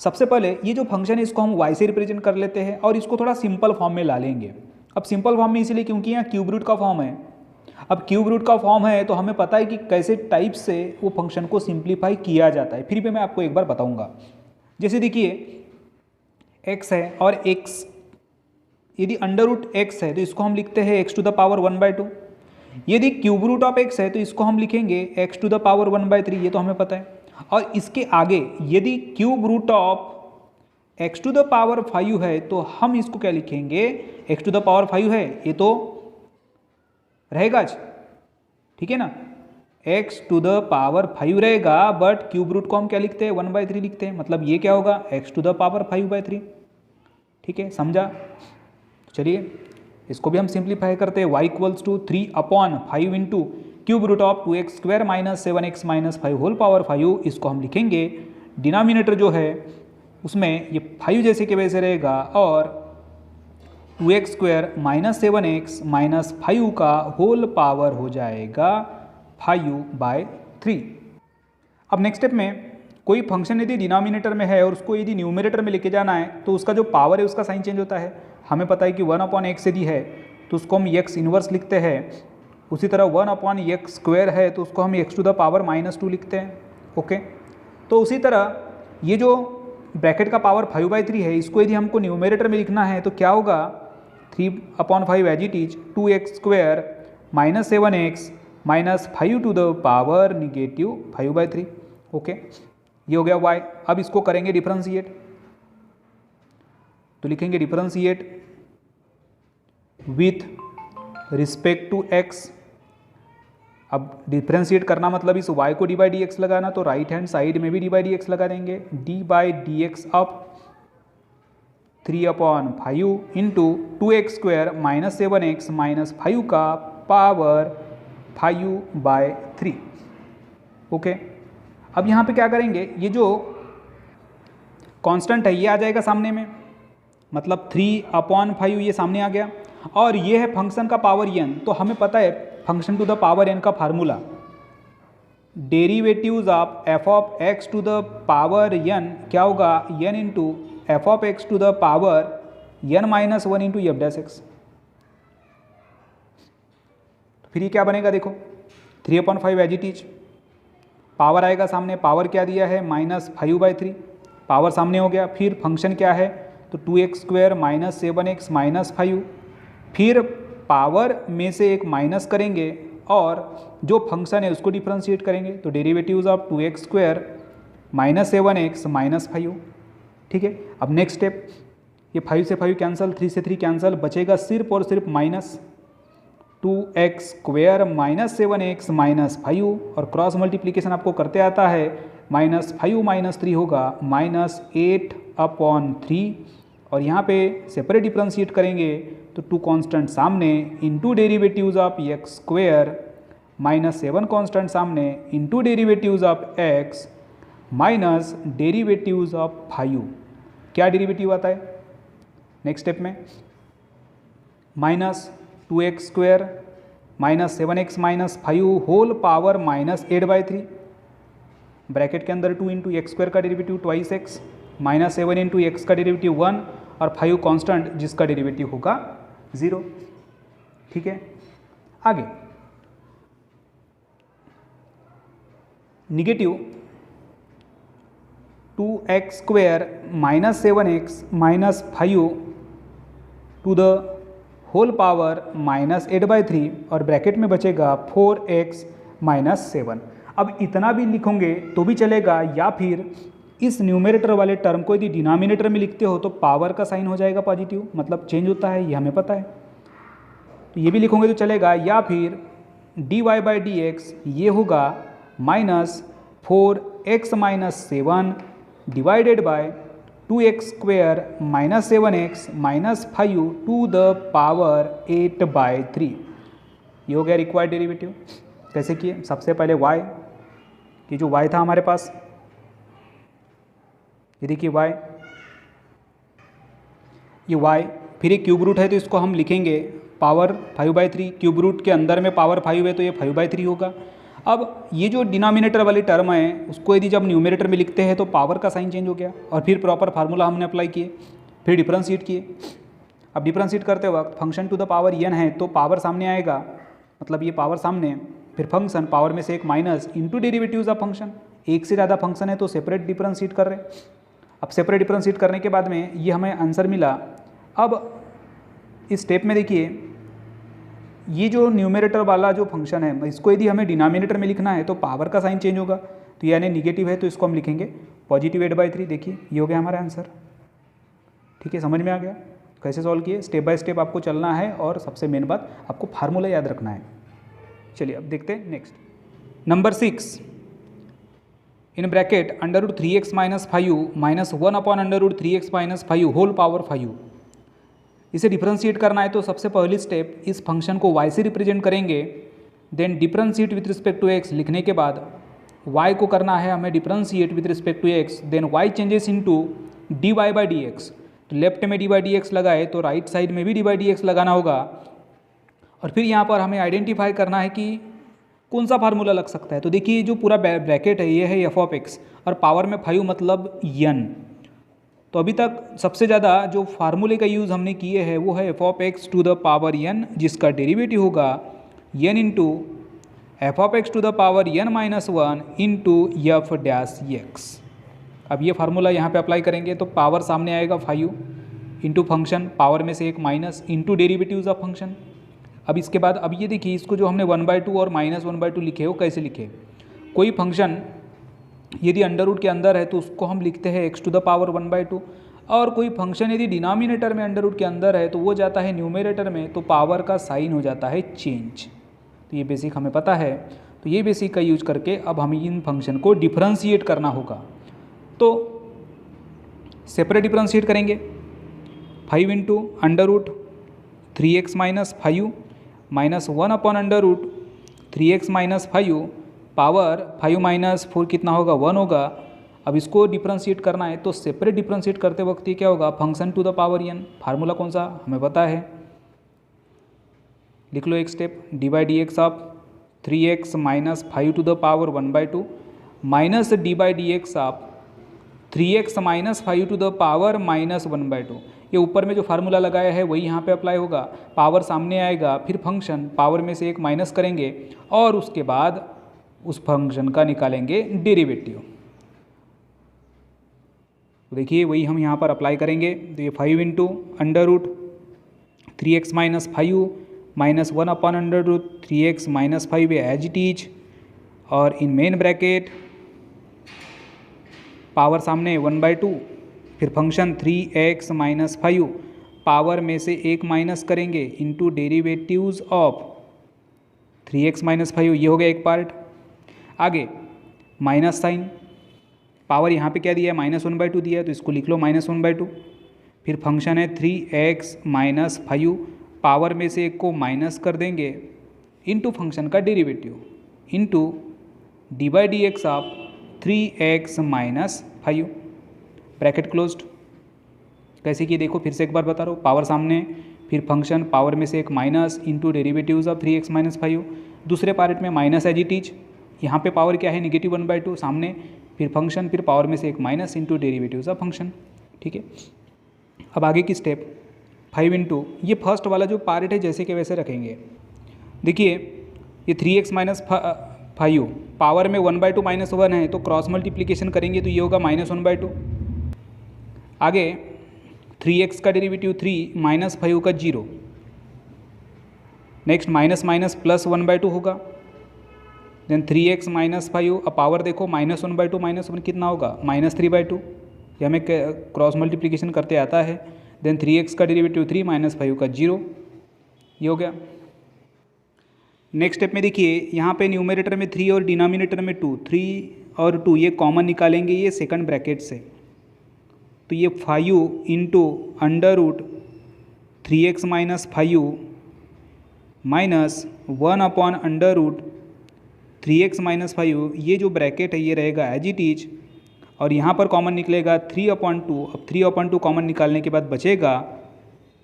सबसे पहले ये जो फंक्शन है इसको हम y से रिप्रेजेंट कर लेते हैं और इसको थोड़ा सिंपल फॉर्म में ला लेंगे। अब सिंपल फॉर्म में इसीलिए क्योंकि यहाँ क्यूब रूट का फॉर्म है। अब क्यूब रूट का फॉर्म है तो हमें पता है कि कैसे टाइप से वो फंक्शन को सिंप्लीफाई किया जाता है, फिर भी मैं आपको एक बार बताऊंगा। जैसे देखिए x है और x यदि अंडर रूट x है तो इसको हम लिखते हैं x टू द पावर 1/2। यदि क्यूब रूट ऑफ x है तो इसको हम लिखेंगे x टू द पावर 1/3, ये तो हमें पता है। और इसके आगे यदि cube root of x to the power 5 है तो हम इसको क्या लिखेंगे, x टू द पावर 5 है ये तो रहेगा आज, ठीक है ना, x टू द पावर 5 रहेगा, बट क्यूब रूट को हम क्या लिखते हैं 1/3 लिखते हैं, मतलब ये क्या होगा x टू द पावर 5/3। ठीक है, समझा। चलिए इसको भी हम सिंप्लीफाई करते हैं, y equals to 3/5 into cube root of 2x² minus 7x minus 5 whole power 5। इसको हम लिखेंगे डिनोमिनेटर जो है उसमें ये 5 जैसे के वैसे रहेगा और 2x² माइनस 7x माइनस 5 का होल पावर हो जाएगा 5/3। अब नेक्स्ट स्टेप में कोई फंक्शन यदि डिनोमिनेटर में है और उसको यदि न्यूमरेटर में लेके जाना है तो उसका जो पावर है उसका साइन चेंज होता है। हमें पता है कि 1/x यदि है तो उसको हम x इन्वर्स लिखते हैं, उसी तरह 1/x² है तो उसको हम x टू द पावर -2 लिखते हैं। ओके, तो उसी तरह ये जो ब्रैकेट का पावर 5/3 है इसको यदि हमको न्यूमरेटर में लिखना है तो क्या होगा 3/5 as it is 2x² minus 7x minus 5 to the power -5/3। Okay, ये हो गया y। अब इसको करेंगे डिफरेंशिएट, तो लिखेंगे differentiate with respect to x। अब डिफरेंशिएट करना मतलब इस y को d/dx लगाना, तो राइट हैंड साइड में भी d/dx लगा देंगे, d/dx of 3/5 into 2x² minus 7x minus 5 का पावर 5/3। ओके, अब यहाँ पे क्या करेंगे, ये जो कांस्टेंट है ये आ जाएगा सामने में, मतलब 3/5 ये सामने आ गया और ये है फंक्शन का पावर n। तो हमें पता है function to the power n का formula derivatives of f of x to the power n क्या होगा n into f of x to the power n-1 into f'(x)। फिर ये क्या बनेगा देखो 3/5 एज इट इज, पावर आएगा सामने, पावर क्या दिया है -5/3, पावर सामने हो गया। फिर फंक्शन क्या है तो 2x² माइनस 7x माइनस 5, फिर पावर में से एक माइनस करेंगे और जो फंक्शन है उसको डिफरेंशिएट करेंगे, तो derivatives of 2x² minus 7x minus 5। ठीक है, अब नेक्स्ट स्टेप, ये 5 से 5 कैंसिल, 3 से 3 कैंसिल, बचेगा सिर्फ और सिर्फ minus 2x² minus 7x minus 5 और क्रॉस मल्टीप्लिकेशन आपको करते आता है, -5 माइनस 3 होगा -8/3 और यहाँ पे सेपरेट डिफरेंशिएट करेंगे तो 2 कांस्टेंट सामने into derivatives of x² minus 7 constant सामने into derivatives of x minus derivatives of 5। क्या डेरिवेटिव आता है नेक्स्ट स्टेप में, -2x² minus 7x minus 5 whole power -8/3, bracket के अंदर 2 इंटू x² का derivative 2x minus 7 into x का डेरिवेटिव 1 और 5 कांस्टेंट जिसका डेरिवेटिव होगा 0। ठीक है, आगे negative 2x² minus 7x minus 5 to the whole power -8/3 और ब्रैकेट में बचेगा 4x माइनस 7। अब इतना भी लिखोगे तो भी चलेगा, या फिर इस न्यूमरेटर वाले टर्म को यदि डिनोमिनेटर में लिखते हो तो पावर का साइन हो जाएगा पॉजिटिव, मतलब चेंज होता है, ये हमें पता है, तो ये भी लिखोगे तो चलेगा, या फिर dy/dx ये होगा minus 4x minus 7 divided by 2x square minus 7x minus 5 to the power 8/3। ये हो गया रिक्वायर्ड डेरिवेटिव। कैसे किए? सबसे पहले y, कि जो y था हमारे पास, ये देखिए y, ये y, फिर ये क्यूब रूट है तो इसको हम लिखेंगे पावर 5/3। क्यूब रूट के अंदर में पावर 5 है तो ये 5/3 होगा। अब ये जो डिनोमिनेटर वाली टर्म है उसको यदि जब न्यूमरेटर में लिखते हैं तो पावर का साइन चेंज हो गया, और फिर प्रॉपर फार्मूला हमने अप्लाई किए, फिर डिफरेंशिएट किए। अब डिफरेंशिएट करते वक्त function to the power n है तो पावर सामने आएगा, मतलब ये पावर सामने, फिर फंक्शन पावर में से एक minus into derivatives of function. एक से ज़्यादा फंक्शन है तो सेपरेट डिफरेंशिएट कर रहे हैं। अब सेपरेट डिफरेंशिएट करने के बाद में ये हमें आंसर मिला। अब इस स्टेप में देखिए, ये जो न्यूमरेटर वाला जो फंक्शन है इसको यदि हमें डिनोमिनेटर में लिखना है तो पावर का साइन चेंज होगा, तो यानी निगेटिव है तो इसको हम लिखेंगे पॉजिटिव 8/3। देखिए ये हो गया हमारा आंसर। ठीक है, समझ में आ गया कैसे सॉल्व किए? स्टेप बाय स्टेप आपको चलना है, और सबसे मेन बात आपको फार्मूला याद रखना है। चलिए अब देखते हैं next. Number 6, in bracket √3x minus 5 minus 1/√3x minus 5 whole power 5। इसे डिफरेंशिएट करना है तो सबसे पहली स्टेप, इस फंक्शन को y से रिप्रेजेंट करेंगे, then differentiate with respect to x लिखने के बाद y को करना है हमें differentiate with respect to x, then y changes into dy/dx। तो लेफ्ट में dy/dx लगाए तो राइट साइड में भी dy/dx लगाना होगा, और फिर यहाँ पर हमें आइडेंटिफाई करना है कि कौन सा फार्मूला लग सकता है। तो देखिए जो पूरा ब्रैकेट है ये है f(x) और पावर में 5 मतलब n। तो अभी तक सबसे ज़्यादा जो फार्मूले का यूज़ हमने किए हैं वो है f(x) to the power n, जिसका डेरिवेटिव होगा n into f(x) to the power n minus 1 into f'(x). अब ये फार्मूला यहाँ पे अप्लाई करेंगे तो पावर सामने आएगा 5 इंटू फंक्शन पावर में से एक minus into derivatives of function. अब इसके बाद अब ये देखिए, इसको जो हमने 1/2 और माइनस 1/2 लिखे हो कैसे लिखे? कोई फंक्शन यदि अंडर रूट के अंदर है तो उसको हम लिखते हैं x टू द पावर 1/2, और कोई फंक्शन यदि डिनोमिनेटर में अंडर रूट के अंदर है तो वो जाता है न्यूमरेटर में, तो पावर का साइन हो जाता है चेंज। तो ये बेसिक हमें पता है, तो ये बेसिक का यूज करके अब हमें इन फंक्शन को डिफरेंशिएट करना होगा। तो सेपरेट डिफरेंशिएट करेंगे 5 into √3x minus 5 minus 1/√3x minus 5 power 5 minus 4 कितना होगा? 1 होगा। अब इसको डिफरेंशिएट करना है तो सेपरेट डिफरेंशिएट करते वक्त ये क्या होगा? Function to the power n। Formula कौन सा हमें पता है, लिख लो एक step, dy/dx of 3x minus 5 to the power 1/2 minus dy/dx of 3x minus 5 to the power minus 1/2। ये ऊपर में जो फार्मूला लगाया है वही यहाँ पे अप्लाई होगा। पावर सामने आएगा, फिर फंक्शन पावर में से एक माइनस करेंगे, और उसके बाद उस फंक्शन का निकालेंगे डेरिवेटिव। तो देखिए वही हम यहाँ पर अप्लाई करेंगे। तो ये 5 into √3x minus 5 minus 1/√3x minus 5 as it is, और इन मेन ब्रैकेट पावर सामने 1/2, फिर फंक्शन 3x माइनस 5 पावर में से एक माइनस करेंगे into derivatives of 3x minus 5। ये हो गया एक पार्ट। आगे माइनस साइन, पावर यहाँ पे क्या दिया है? माइनस 1/2 दिया है, तो इसको लिख लो माइनस 1/2। फिर फंक्शन है 3x माइनस 5 पावर में से एक को माइनस कर देंगे इंटू फंक्शन का derivative into dy/dx of 3x minus 5, bracket closed. कैसे कि देखो फिर से एक बार बता रहा हूँ, पावर सामने, फिर फंक्शन पावर में से एक minus into derivatives of 3x minus 5, दूसरे पार्ट में माइनस एज इट इज, यहाँ पे पावर क्या है? नेगेटिव 1/2 सामने, फिर फंक्शन, फिर पावर में से एक minus into derivatives of function. ठीक है, अब आगे की स्टेप 5 इंटू, ये फर्स्ट वाला जो पार्ट है जैसे कि वैसे रखेंगे। देखिए ये 3x माइनस 5 पावर में 1/2 माइनस 1 है, तो क्रॉस मल्टीप्लीकेशन करेंगे तो ये होगा माइनस 1/2। आगे 3x का डेरिवेटिव 3 माइनस 5 का 0, नेक्स्ट माइनस माइनस प्लस 1/2 होगा, देन 3x माइनस 5, अब पावर देखो माइनस 1/2 माइनस 1 कितना होगा? माइनस 3/2, ये हमें क्रॉस मल्टीप्लिकेशन करते आता है। देन 3x का डेरिवेटिव 3 माइनस 5 का 0, ये हो गया। नेक्स्ट स्टेप में देखिए यहाँ पे न्यूमरेटर में 3 और डिनोमिनेटर में 2, 3 और 2 ये कॉमन निकालेंगे ये सेकंड ब्रैकेट से, तो ये 5 into under root 3x minus 5 minus 1 upon under root 3x minus 5, ये जो ब्रैकेट है ये रहेगा एज इट इज, और यहाँ पर कॉमन निकलेगा 3/2। अब 3/2 कॉमन निकालने के बाद बचेगा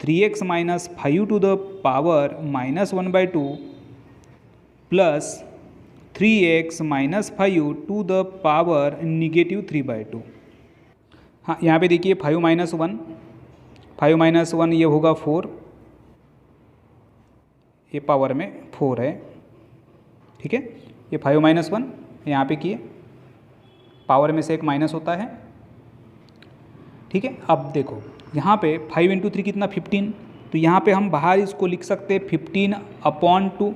3x minus 5 to the power -1/2 plus 3x minus 5 to the power -3/2। हाँ, यहाँ पे देखिए 5 माइनस 1 ये होगा 4, ये पावर में 4 है, ठीक है। ये 5 माइनस 1 यहाँ पे किए, पावर में से एक माइनस होता है, ठीक है। अब देखो यहाँ पे 5 इंटू 3 कितना 15, तो यहाँ पे हम बाहर इसको लिख सकते हैं 15/2,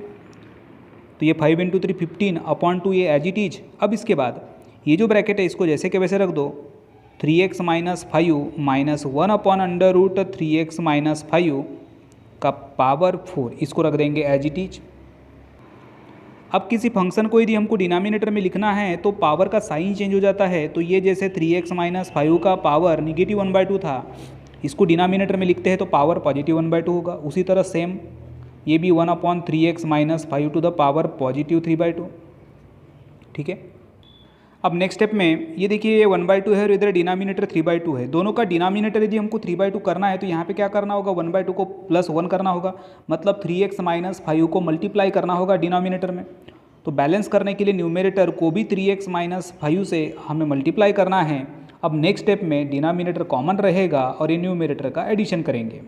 तो ये 5 इंटू 3 15/2 ये एज इट इज। अब इसके बाद ये जो ब्रैकेट है इसको जैसे के वैसे रख दो, 3x minus 5 minus 1 upon under root 3x minus 5 का पावर 4, इसको रख देंगे एज इट इज। अब किसी फंक्शन को यदि हमको डिनोमिनेटर में लिखना है तो पावर का साइन चेंज हो जाता है, तो ये जैसे 3x माइनस 5 का पावर -1/2 था, इसको डिनोमिनेटर में लिखते हैं तो पावर +1/2 होगा। उसी तरह सेम ये भी 1/3x minus 5 to the power +3/2, ठीक है। अब नेक्स्ट स्टेप में ये देखिए ये 1/2 है और इधर डिनोमिनेटर 3/2 है। दोनों का डिनोमिनेटर यदि हमको 3/2 करना है तो यहाँ पे क्या करना होगा, 1/2 को +1 करना होगा, मतलब 3x माइनस 5 को मल्टीप्लाई करना होगा डिनोमिनेटर में। तो बैलेंस करने के लिए न्यूमरेटर को भी 3x माइनस 5 से हमें मल्टीप्लाई करना है। अब नेक्स्ट स्टेप में डिनोमिनेटर कॉमन रहेगा और ये न्यूमरेटर का एडिशन करेंगे।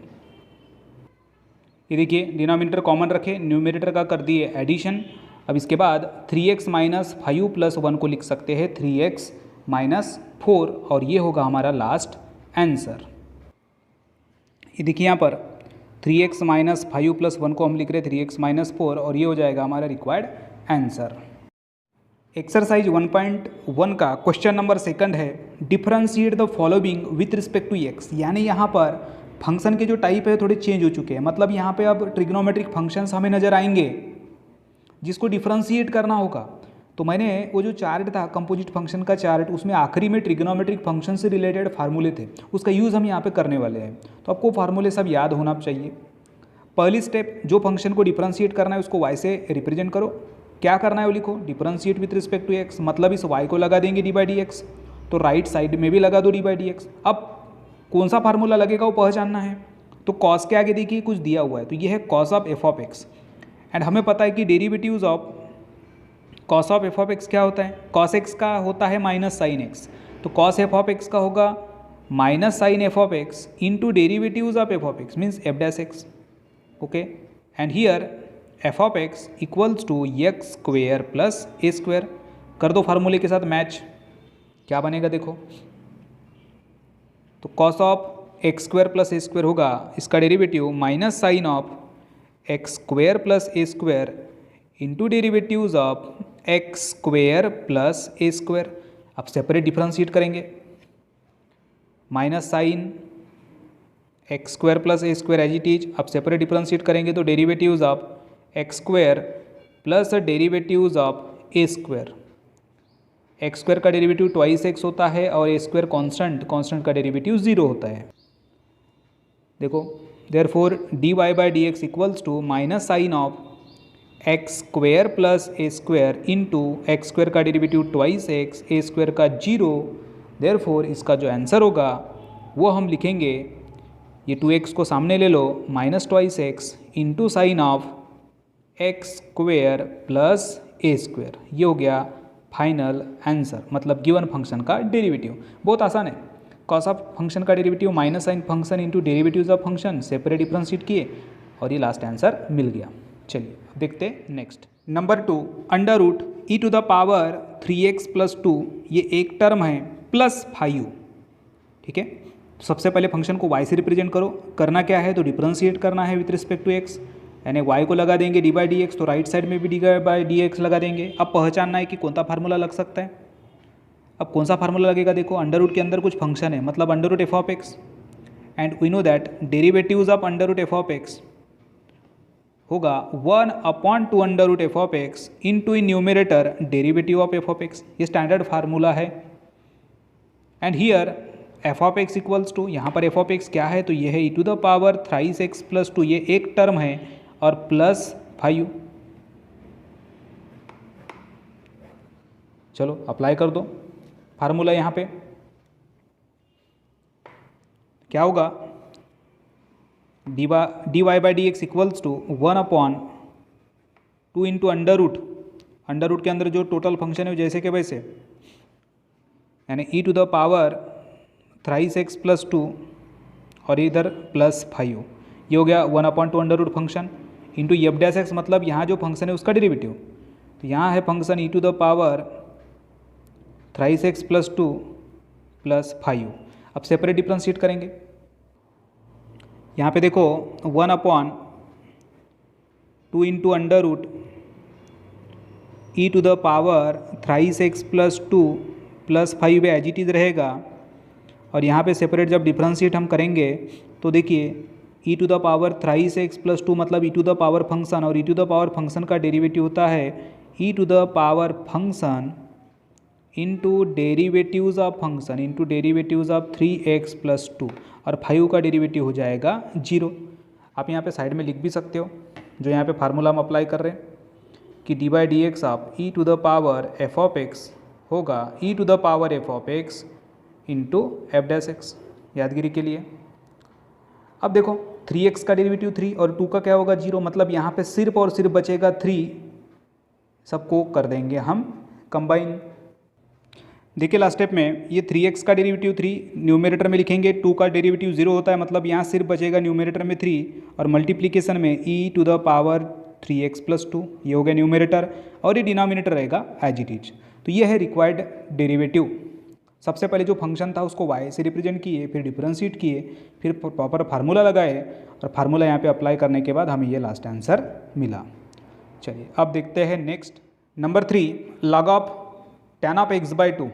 ये देखिए डिनोमिनेटर कॉमन रखे, न्यूमरेटर का कर दिए एडिशन। अब इसके बाद 3x माइनस 5 प्लस 1 को लिख सकते हैं 3x माइनस 4, और ये होगा हमारा लास्ट आंसर। ये देखिए यहाँ पर 3x माइनस 5 प्लस 1 को हम लिख रहे हैं 3x माइनस 4, और ये हो जाएगा हमारा रिक्वायर्ड आंसर। एक्सरसाइज 1.1 का क्वेश्चन नंबर 2 है, differentiate the following with respect to x। यानी यहाँ पर फंक्शन के जो टाइप है थोड़े चेंज हो चुके हैं, मतलब यहाँ पे अब ट्रिग्नोमेट्रिक फंक्शंस हमें नजर आएंगे जिसको डिफरेंशिएट करना होगा। तो मैंने वो जो चार्ट था कंपोजिट फंक्शन का चार्ट, उसमें आखिरी में ट्रिग्नोमेट्रिक फंक्शन से रिलेटेड फार्मूले थे, उसका यूज़ हम यहाँ पे करने वाले हैं। तो आपको फार्मूले सब याद होना चाहिए। पहली स्टेप, जो फंक्शन को डिफरेंशिएट करना है उसको y से रिप्रेजेंट करो। क्या करना है वो लिखो, differentiate with respect to x, मतलब इस y को लगा देंगे d/dx, तो राइट साइड में भी लगा दो d/dx। अब कौन सा फार्मूला लगेगा वो पहचानना है। तो कॉस के आगे देखिए कुछ दिया हुआ है, तो ये है cos of F of x, and हमें पता है कि derivatives of cos of F of X क्या होता है, कॉस एक्स का होता है माइनस साइन एक्स, तो कॉस एफ ऑफ एक्स का होगा minus sine F of x into derivatives of F of x means F dash x, okay. And here F of x equals to X square plus A square. कर दो फार्मूले के साथ match, क्या बनेगा देखो, तो cos of x square plus A square होगा, इसका derivative minus sine of x square plus A square into derivatives of x square plus A square. अब सेपरेट डिफरेंशिएट करेंगे, minus sine X square plus A square as it is. अब separate differentiate करेंगे तो derivatives of x square plus derivatives of A square. X square का derivative twice X होता है और A square constant, constant का derivative 0 होता है। देखो therefore dy/dx equals to minus sine of x square plus A square into X square का derivative twice X, A square का 0। देयरफॉर इसका जो आंसर होगा वो हम लिखेंगे, ये 2x को सामने ले लो, minus twice x into sine of x square plus A square. ये हो गया फाइनल आंसर, मतलब गिवन फंक्शन का डेरिवेटिव। बहुत आसान है, कॉस ऑफ फंक्शन का derivative minus sine function into derivatives of function, separate differentiate किए और ये लास्ट आंसर मिल गया। चलिए देखते हैं next. Number 2, under root E to the power 3x plus 2, ये एक टर्म है, प्लस 5, ठीक है। तो सबसे पहले फंक्शन को y से रिप्रेजेंट करो। करना क्या है, तो डिफरेंशिएट करना है विथ रिस्पेक्ट टू x, यानी y को लगा देंगे d/dx, तो राइट साइड में भी d/dx लगा देंगे। अब पहचानना है कि कौन सा फार्मूला लग सकता है। अब कौन सा फार्मूला लगेगा, देखो अंडर रूट के अंदर कुछ फंक्शन है, मतलब under root F of x, and we know that derivatives of under root F of x होगा 1/2 f(x) into in numerator derivative of f(x). ये स्टैंडर्ड फार्मूला है। And here f(x) equals to, यहाँ पर f(x) क्या है, तो ये है e⁻³ x + 2, ये एक टर्म है, और +5। चलो अप्लाई कर दो फार्मूला। यहाँ पे क्या होगा, dy/dx equals to 1/2 into under root के अंदर जो टोटल फंक्शन है जैसे कि वैसे, यानी e⁻³ x + 2 और इधर +5, ये हो गया 1/2 under root function into f'(x), मतलब यहाँ जो फंक्शन है उसका डेरिवेटिव। तो यहाँ है फंक्शन e⁻³ x + 2 +5। अब सेपरेट डिफरेंशिएट करेंगे। यहाँ पे देखो 1/2 into under root e⁻³ x + 2 +5 as it is रहेगा। और यहाँ पे सेपरेट जब डिफरेंशिएट हम करेंगे तो देखिए e⁻³ x + 2 मतलब e⁻ फंक्शन, और e⁻ फंक्शन का डेरिवेटिव होता है e⁻ function into derivatives of function into derivatives of 3x + 2, और 5 का डेरिवेटिव हो जाएगा 0। आप यहाँ पे साइड में लिख भी सकते हो, जो यहाँ पे फार्मूला हम अप्लाई कर रहे हैं कि dy/dx ऑफ e⁻f(x) होगा e⁻f(x) इंटू f'(x), यादगिरी के लिए। अब देखो 3x का डेरिवेटिव 3 और 2 का क्या होगा 0, मतलब यहाँ पे सिर्फ और सिर्फ बचेगा 3। सबको कर देंगे हम कंबाइन। देखिए लास्ट स्टेप में ये 3x का डेरिवेटिव 3 न्यूमरेटर में लिखेंगे, 2 का डेरिवेटिव 0 होता है, मतलब यहाँ सिर्फ बचेगा न्यूमरेटर में 3, और मल्टीप्लिकेशन में e⁻3x + 2, ये हो गया न्यूमरेटर, और ये डिनोमिनेटर रहेगा एज इट इज। तो ये है रिक्वायर्ड डेरिवेटिव। सबसे पहले जो फंक्शन था उसको y से रिप्रेजेंट किए, फिर डिफरेंशिएट किए, फिर प्रॉपर फार्मूला लगाए, और फार्मूला यहाँ पे अप्लाई करने के बाद हमें ये लास्ट आंसर मिला। चलिए अब देखते हैं next number 3, log of tan of x/2।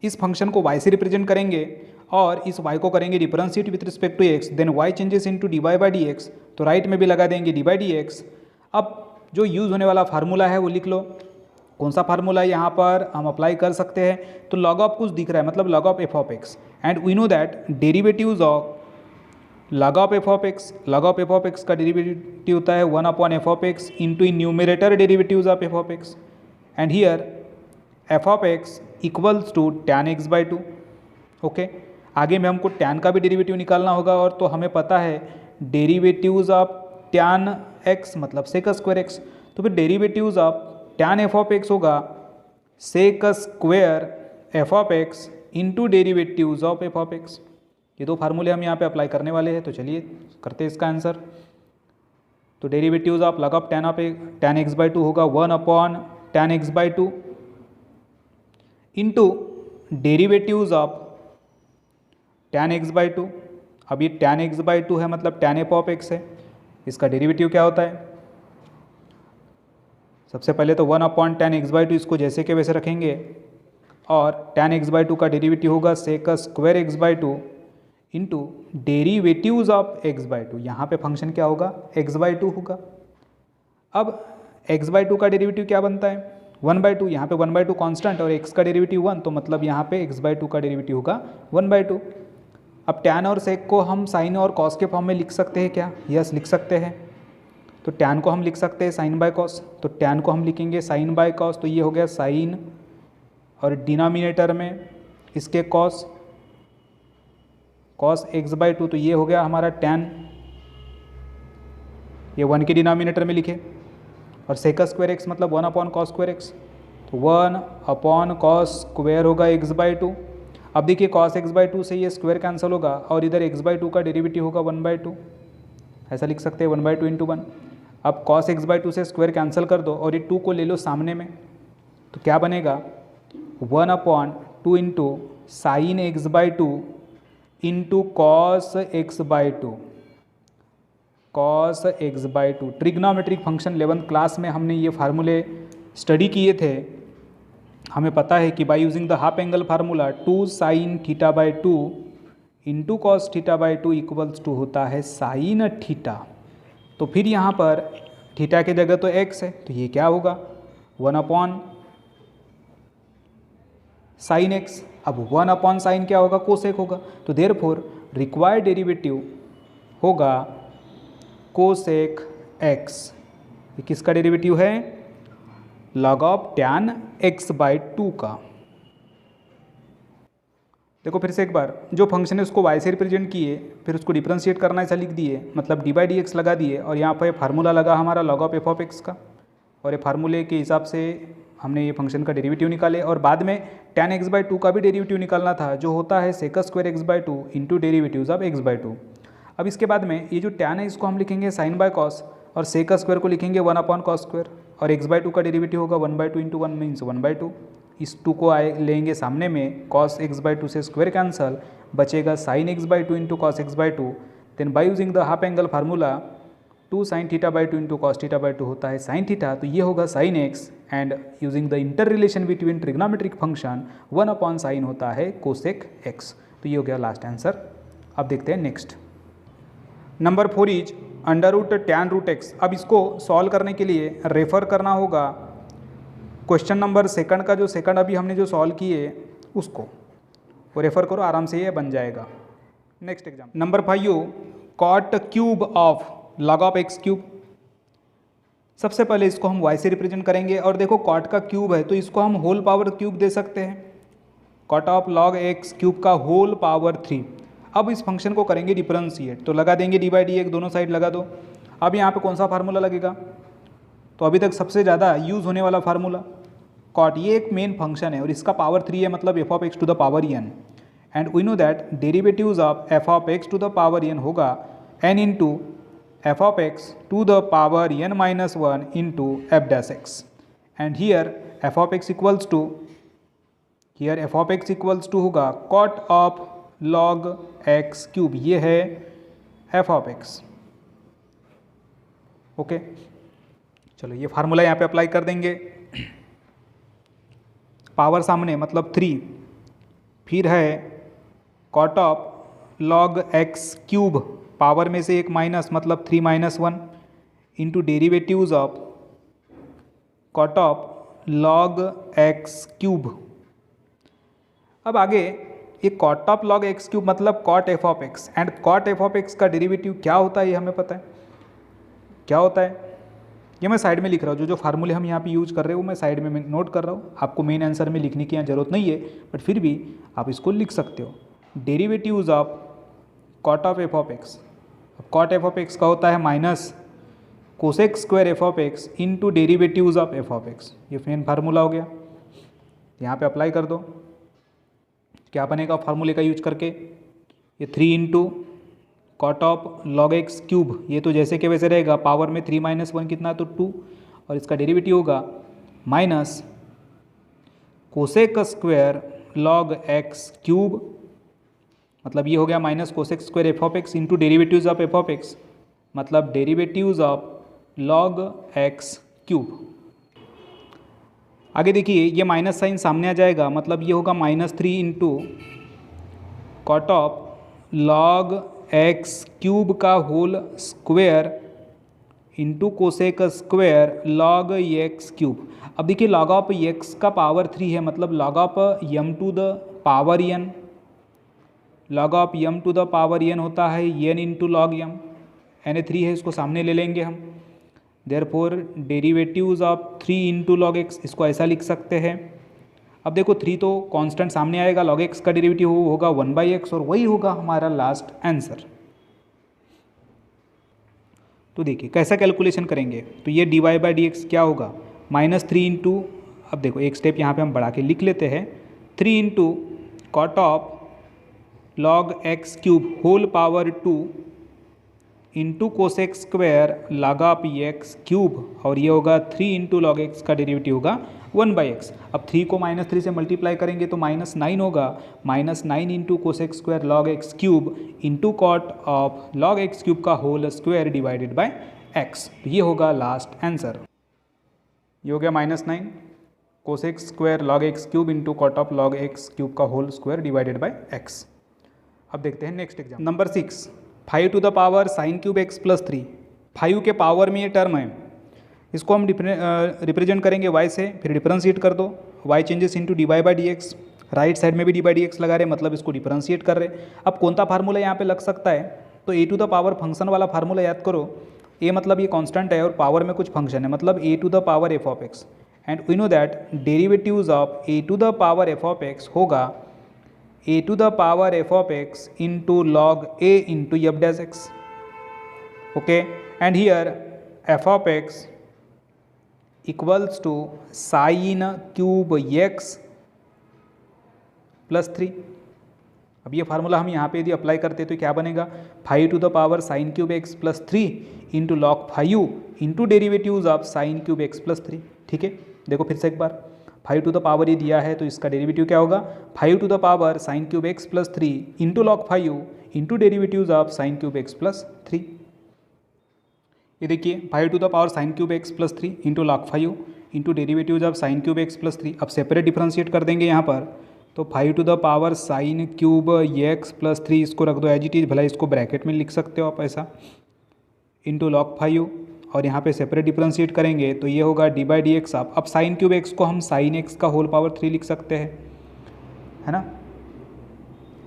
इस फंक्शन को y से रिप्रेजेंट करेंगे और इस y को करेंगे differentiate with respect to x, then y changes into dy/dx, तो राइट में भी लगा देंगे dy/dx। अब जो यूज़ होने वाला फार्मूला है वो लिख लो। कौन सा फार्मूला है यहाँ पर हम अप्लाई कर सकते हैं, तो log ऑफ कुछ दिख रहा है, मतलब log of f(x), and we know that derivatives of log of f(x) का डेरिवेटिव होता है 1/f(x) into in numerator derivatives of f(x), and here f(x) equals to tan x/2। Okay, आगे में हमको tan का भी डेरिवेटिव निकालना होगा, और तो हमें पता है डेरिवेटिव्स ऑफ tan x मतलब sec²x, तो फिर डेरिवेटिव्स ऑफ tan f(x) होगा sec² f(x) into derivatives of f(x). ये दो फार्मूले हम यहाँ पे अप्लाई करने वाले हैं, तो चलिए करते हैं इसका आंसर। तो derivatives of log of tan x/2 होगा 1/tan x/2 into derivatives of tan x/2। अब ये tan x/2 है, मतलब tan f(x) है, इसका डेरिवेटिव क्या होता है, सबसे पहले तो 1/tan x/2 इसको जैसे के वैसे रखेंगे, और tan x/2 का डेरिवेटिव होगा sec² x/2 into derivatives of x/2। यहाँ पे फंक्शन क्या होगा, x/2 होगा। अब x/2 का डेरिवेटिव क्या बनता है, 1/2, यहाँ पे 1/2 कांस्टेंट और x का डेरिवेटिव 1, तो मतलब यहाँ पे x/2 का डेरिवेटिव होगा 1/2। अब tan और sec को हम साइन और कॉस के फॉर्म में लिख सकते हैं क्या, यस लिख सकते हैं। तो tan को हम लिख सकते हैं साइन बाय कॉस, तो tan को हम लिखेंगे साइन बाय कॉस, तो ये हो गया साइन, और डिनोमिनेटर में इसके कॉस x/2, तो ये हो गया हमारा tan, ये 1 के डिनोमिनेटर में लिखे, और sec² x मतलब 1/cos² x, तो 1/cos² होगा x/2। अब देखिए cos x/2 से ये स्क्वायर कैंसिल होगा, और इधर x/2 का डेरिवेटिव होगा 1/2, ऐसा लिख सकते हैं 1/2 इंटू 1। अब cos x/2 से स्क्वायर कैंसिल कर दो, और ये 2 को ले लो सामने में, तो क्या बनेगा 1/2 into sine x/2 into cos x/2। Trigonometric function 11th class में हमने ये फार्मूले स्टडी किए थे। हमें पता है कि by using the half angle formula 2 sin θ/2 into cos θ/2 equals to होता है sin θ। तो फिर यहाँ पर थीटा की जगह तो x है, तो ये क्या होगा 1 साइन एक्स। अब 1 साइन क्या होगा, कोसेक होगा। तो देयरफॉर रिक्वायर्ड डेरिवेटिव होगा कोसेक एक्स। ये किसका डेरिवेटिव है, लॉग ऑफ टैन x/2 का। देखो फिर से एक बार, जो फंक्शन है उसको y से रिप्रेजेंट किए, फिर उसको डिफरेंशिएट करना ऐसा लिख दिए, मतलब d/dx लगा दिए, और यहाँ पर फार्मूला लगा हमारा log ऑफ f(x) का, और ये फार्मूले के हिसाब से हमने ये फंक्शन का डेरिवेटिव निकाले, और बाद में tan x/2 का भी डेरिवेटिव निकालना था, जो होता है sec² x/2 into derivatives of x/2। अब इसके बाद में ये जो tan है इसको हम लिखेंगे sin/cos, और sec² को लिखेंगे 1/cos², और x/2 का डेरिवेटिव होगा 1/2 इंटू 1 मीन्स 1/2। इस 2 को लेंगे सामने में, cos x/2 से स्क्वायर कैंसल, बचेगा sin x/2 into cos x/2। Then by using the half angle formula 2 sin θ/2 into cos θ/2 होता है sin थीटा, तो ये होगा sin x, and using the inter relation between trigonometric function 1/sin होता है cosec x। तो ये हो गया लास्ट आंसर। अब देखते हैं नेक्स्ट। Number 4 is √tan√x। अब इसको सॉल्व करने के लिए रेफर करना होगा क्वेश्चन नंबर 2 का, जो सेकंड अभी हमने जो सॉल्व किए उसको वो रेफर करो, आराम से ये बन जाएगा। Next exam number 5 cot cube of log of x³। सबसे पहले इसको हम y से रिप्रेजेंट करेंगे, और देखो कॉट का क्यूब है तो इसको हम होल पावर क्यूब दे सकते हैं, कॉट ऑफ log x³ का होल पावर 3। अब इस फंक्शन को करेंगे डिफरेंशिएट, तो लगा देंगे d/dx, दोनों साइड लगा दो। अब यहाँ पे कौन सा फार्मूला लगेगा, तो अभी तक सबसे ज़्यादा यूज़ होने वाला फार्मूला कॉट, ये एक मेन फंक्शन है और इसका पावर 3 है, मतलब f(x) to the power n, and we know that derivatives of f(x) to the power n होगा n into f(x) to the power n-1 into f'(x), and here f(x) equals to होगा cot of log x³, ये है f(x). Okay, चलो ये formula यहाँ पे apply कर देंगे, पावर सामने मतलब 3, फिर है cot of log x³ power में से एक माइनस मतलब 3-1 into derivatives of cot of log x³। अब आगे ये कॉट ऑफ log x³ मतलब cot f(x), and cot f(x) का डेरिवेटिव क्या होता है ये हमें पता है, क्या होता है ये मैं साइड में लिख रहा हूँ, जो फार्मूले हम यहाँ पे यूज कर रहे हैं वो मैं साइड में नोट कर रहा हूँ, आपको मेन आंसर में लिखने की यहाँ जरूरत नहीं है, बट फिर भी आप इसको लिख सकते हो। Derivatives of cot of f(x), cot f(x) का होता है minus cosec square f(x) into derivatives of f(x), ये मेन फार्मूला हो गया, यहाँ पे अप्लाई कर दो। क्या बनेगा फार्मूले का यूज करके, ये 3 into cot of log x³, ये तो जैसे के वैसे रहेगा, पावर में 3-1 कितना तो 2, और इसका डेरिवेटिव होगा minus cosec square log x³, मतलब ये हो गया minus cosec square f(x) into derivatives of f(x), मतलब डेरिवेटिव्स ऑफ log x³। आगे देखिए ये माइनस साइन सामने आ जाएगा, मतलब ये होगा -3 into cot of log x³ का whole square into cosec square log x³। अब देखिए log ऑफ x का पावर 3 है, मतलब log of m to the power n, log of m to the power n होता है n into log m, n 3 है, इसको सामने ले लेंगे हम। Therefore derivatives of 3 into log x, इसको ऐसा लिख सकते हैं। अब देखो 3 तो कांस्टेंट सामने आएगा, log x का डेरिवेटिव होगा 1/x, और वही होगा हमारा लास्ट आंसर। तो देखिए कैसा कैलकुलेशन करेंगे, तो ये dy/dx क्या होगा -3 इंटू, अब देखो एक स्टेप यहाँ पे हम बढ़ा के लिख लेते हैं, 3 into cot of log x³ whole power 2 into cosec square log of x³, और ये होगा 3 इंटू log x का डेरिवेटिव होगा 1/x। अब 3 को -3 से मल्टीप्लाई करेंगे तो -9 होगा, -9 into cosec square log x³ into cot of log x³ का whole square divided by x, तो ये होगा लास्ट आंसर। ये हो गया -9 cosec square log x³ into cot of log x³ का whole square divided by x। अब देखते हैं next exam number 6, 5 to the power sin³ x + 3। 5 के पावर में ये टर्म है, इसको हम रिप्रेजेंट करेंगे y से, फिर डिफरेंशिएट कर दो, y changes into D Y by D x, right side में भी डी बाई डी एक्स लगा रहे, मतलब इसको डिफरेंशिएट कर रहे। अब कौन सा फार्मूला यहाँ पे लग सकता है, तो ए टू द पावर फंक्शन वाला फार्मूला याद करो। ए मतलब ये कांस्टेंट है और पावर में कुछ फंक्शन है, मतलब a to the power F of x, and we know that derivatives of a to the power F of x होगा a to the power F of x into log a into f dash x. Okay, and here F of x equals to sine cube x plus 3। अब ये formula हम यहाँ पे यदि apply करते तो क्या बनेगा, 5 to the power sine cube x plus 3 into log 5 into derivatives of sine cube x plus 3। ठीक है, देखो फिर से एक बार, 5 टू द पावर ये दिया है तो इसका डेरिवेटिव क्या होगा, 5 to the power sine cube x plus 3 into log 5 into derivatives of sine cube x plus 3। ये देखिए 5 to the power sine cube x plus 3 into log 5 into derivatives of sine cube x plus 3। अब separate differentiate कर देंगे यहाँ पर, तो 5 to the power sine cube x plus 3 इसको रख दो एज इट इज़, भला इसको ब्रैकेट में लिख सकते हो आप ऐसा, इंटू लॉग 5, और यहाँ पे सेपरेट डिफरेंशिएट करेंगे तो ये होगा डी बाई डी एक्स। अब साइन क्यूब एक्स को हम साइन एक्स का होल पावर 3 लिख सकते हैं, है ना।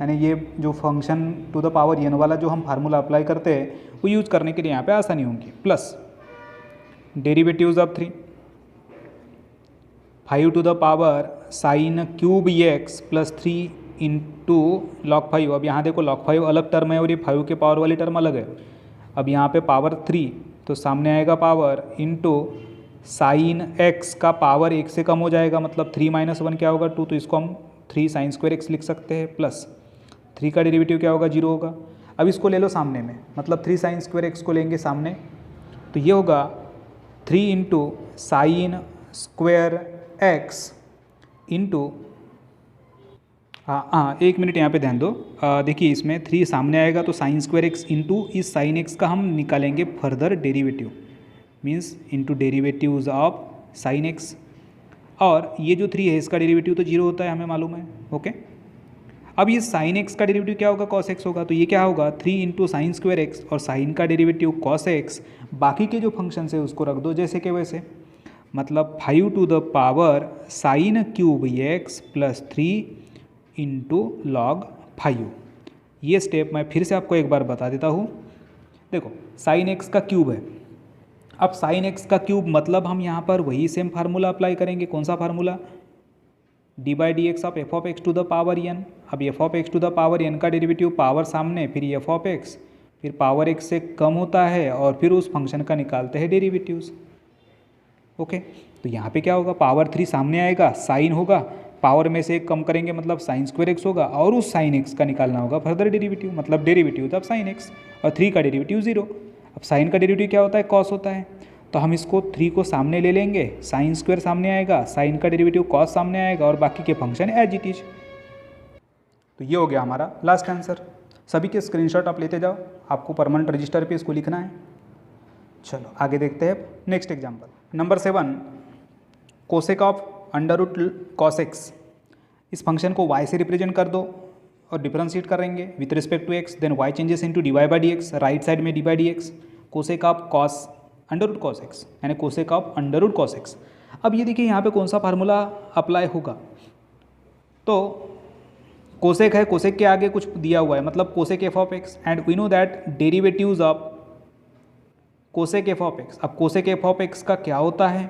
यानी ये जो function to the power N वाला जो हम फार्मूला अप्लाई करते हैं वो यूज़ करने के लिए यहाँ पे आसानी होगी। Plus derivatives of 3, 5 to the power sine cube x plus 3 into log 5। अब यहाँ देखो लॉग 5 अलग टर्म है और ये 5 के पावर वाली टर्म अलग है। अब यहाँ पे पावर 3 तो सामने आएगा पावर इंटू साइन एक्स का पावर 1 से कम हो जाएगा, मतलब 3 माइनस 1 क्या होगा 2, तो इसको हम 3 साइन स्क्वायर एक्स लिख सकते हैं, प्लस 3 का डेरिवेटिव क्या होगा 0 होगा। अब इसको ले लो सामने में, मतलब 3 साइन स्क्वायर एक्स को लेंगे सामने तो ये होगा 3 into sine square x into, हाँ 1 मिनट यहाँ पे ध्यान दो, देखिए इसमें 3 सामने आएगा तो साइन स्क्वायर एक्स इंटू इस साइन एक्स का हम निकालेंगे further derivative, means into derivatives of sine x, और ये जो 3 है इसका डेरिवेटिव तो 0 होता है हमें मालूम है। ओके, अब ये साइन एक्स का डेरिवेटिव क्या होगा, कॉस एक्स होगा, तो ये क्या होगा 3 इंटू साइन स्क्वायर एक्स और साइन का डेरिवेटिव कॉस एक्स, बाकी के जो फंक्शन है उसको रख दो जैसे के वैसे, मतलब 5 to the power sine cube x plus 3 into log 5। ये स्टेप मैं फिर से आपको एक बार बता देता हूँ। देखो साइन एक्स का क्यूब है, अब साइन एक्स का क्यूब मतलब हम यहाँ पर वही सेम फार्मूला अप्लाई करेंगे। कौन सा formula, d by D x of F of x to the power n. अब f of x to the power n का डेरिवेटिव पावर सामने, फिर एफ ऑफ एक्स, फिर पावर एक्स से कम होता है और फिर उस फंक्शन का निकालते हैं डेरिवेटिव्स। ओके, तो यहाँ पे क्या होगा, पावर 3 सामने आएगा, साइन होगा, पावर में से एक कम करेंगे मतलब साइन स्क्वायर एक्स होगा, और उस साइन एक्स का निकालना होगा फर्दर डेरिवेटिव, मतलब डेरिवेटिव ऑफ साइन एक्स, और 3 का डेरिवेटिव 0। अब साइन का डेरिवेटिव क्या होता है, कॉस होता है, तो हम इसको 3 को सामने ले लेंगे, साइन स्क्वायर सामने आएगा, साइन का डेरिवेटिव कॉस सामने आएगा, और बाकी के फंक्शन एज इट इज। तो ये हो गया हमारा लास्ट आंसर। सभी के स्क्रीनशॉट आप लेते जाओ, आपको परमानेंट रजिस्टर पे इसको लिखना है। चलो आगे देखते हैं next example. Number 7, cosec of under root cos x. इस फंक्शन को y से रिप्रेजेंट कर दो और डिफरेंशिएट करेंगे with respect to x, then y changes into d Y by D x, right side में d by D x, cosec of cos under root cos x, यानी cosec of under root cos x. अब ये देखिए यहाँ पे कौन सा formula apply होगा, तो कोसेक है, कोसेक के आगे कुछ दिया हुआ है, मतलब cosec F of x, and we know that derivatives of cosec F of x. अब कोसेक एफ ऑफ एक्स का क्या होता है,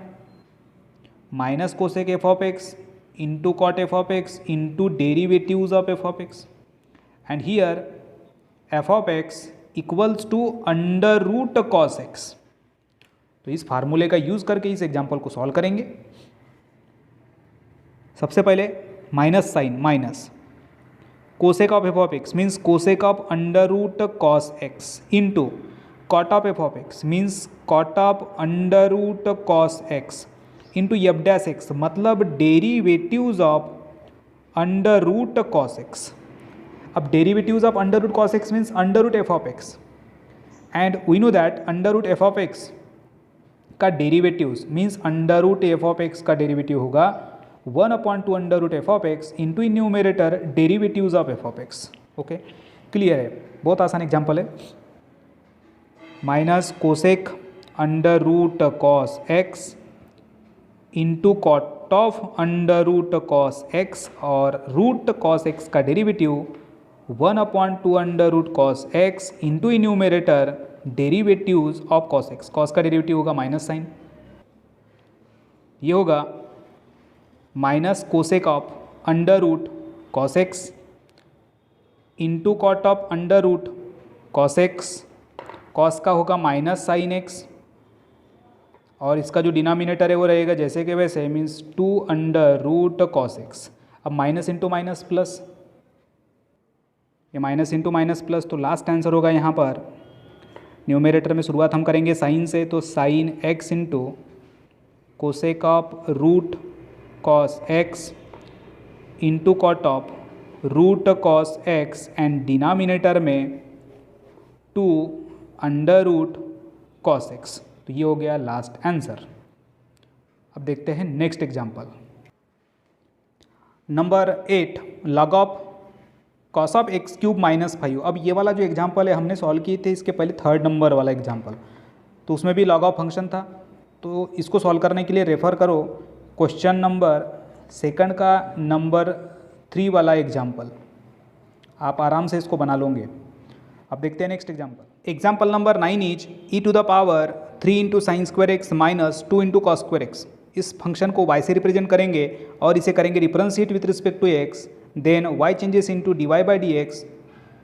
minus cosec F of x into cot F of x into derivatives of F of x, and here F of x equals to under root cos x. तो इस फार्मूले का use करके इस एग्जाम्पल को सॉल्व करेंगे। सबसे पहले minus sine, minus cosec of F of x means cosec of under root cos x into cot of F of x means cot of under root cos x into f dash x, मतलब derivatives of under root cos x. अब derivatives of under root cos x means under root F of x, and we know that under root F of x का derivatives means under root F of x का derivative होगा 1/2 under root F of x into in numerator derivatives of F of x. Okay, clear है, बहुत आसान example है। Minus cosec under root cos x into cot of under root cos X, और root cos x का derivative 1/2 under root cos x into numerator derivatives of cos X. Cos का derivative होगा minus sine, ये होगा minus cosec of under root cos x into cot of under root cos X. Cos का होगा minus sine x, और इसका जो denominator है वो रहेगा जैसे कि वैसे, means 2 under root cos x. अब माइनस इंटू माइनस प्लस, ये माइनस इंटू माइनस प्लस, तो लास्ट आंसर होगा यहाँ पर न्यूमेरेटर में शुरुआत हम करेंगे साइन से, तो sine x into cosec of root cos x into cot of root cos X, and denominator में 2 अंडर रूट कॉस एक्स। तो ये हो गया लास्ट आंसर। अब देखते हैं next example number 8, log of cos of x cube minus 5। अब ये वाला जो एग्जांपल है हमने सॉल्व किए थे इसके पहले 3rd नंबर वाला एग्जांपल, तो उसमें भी लॉग ऑफ फंक्शन था। तो इसको सॉल्व करने के लिए रेफ़र करो क्वेश्चन नंबर 2 का नंबर 3 वाला एग्जाम्पल, आप आराम से इसको बना लोगे। अब देखते हैं next example. Example number 9 is e to the power 3 into sine square x minus 2 into cos square X. इस फंक्शन को y से रिप्रेजेंट करेंगे और इसे करेंगे differentiate with respect to x, then y changes into dy by dx,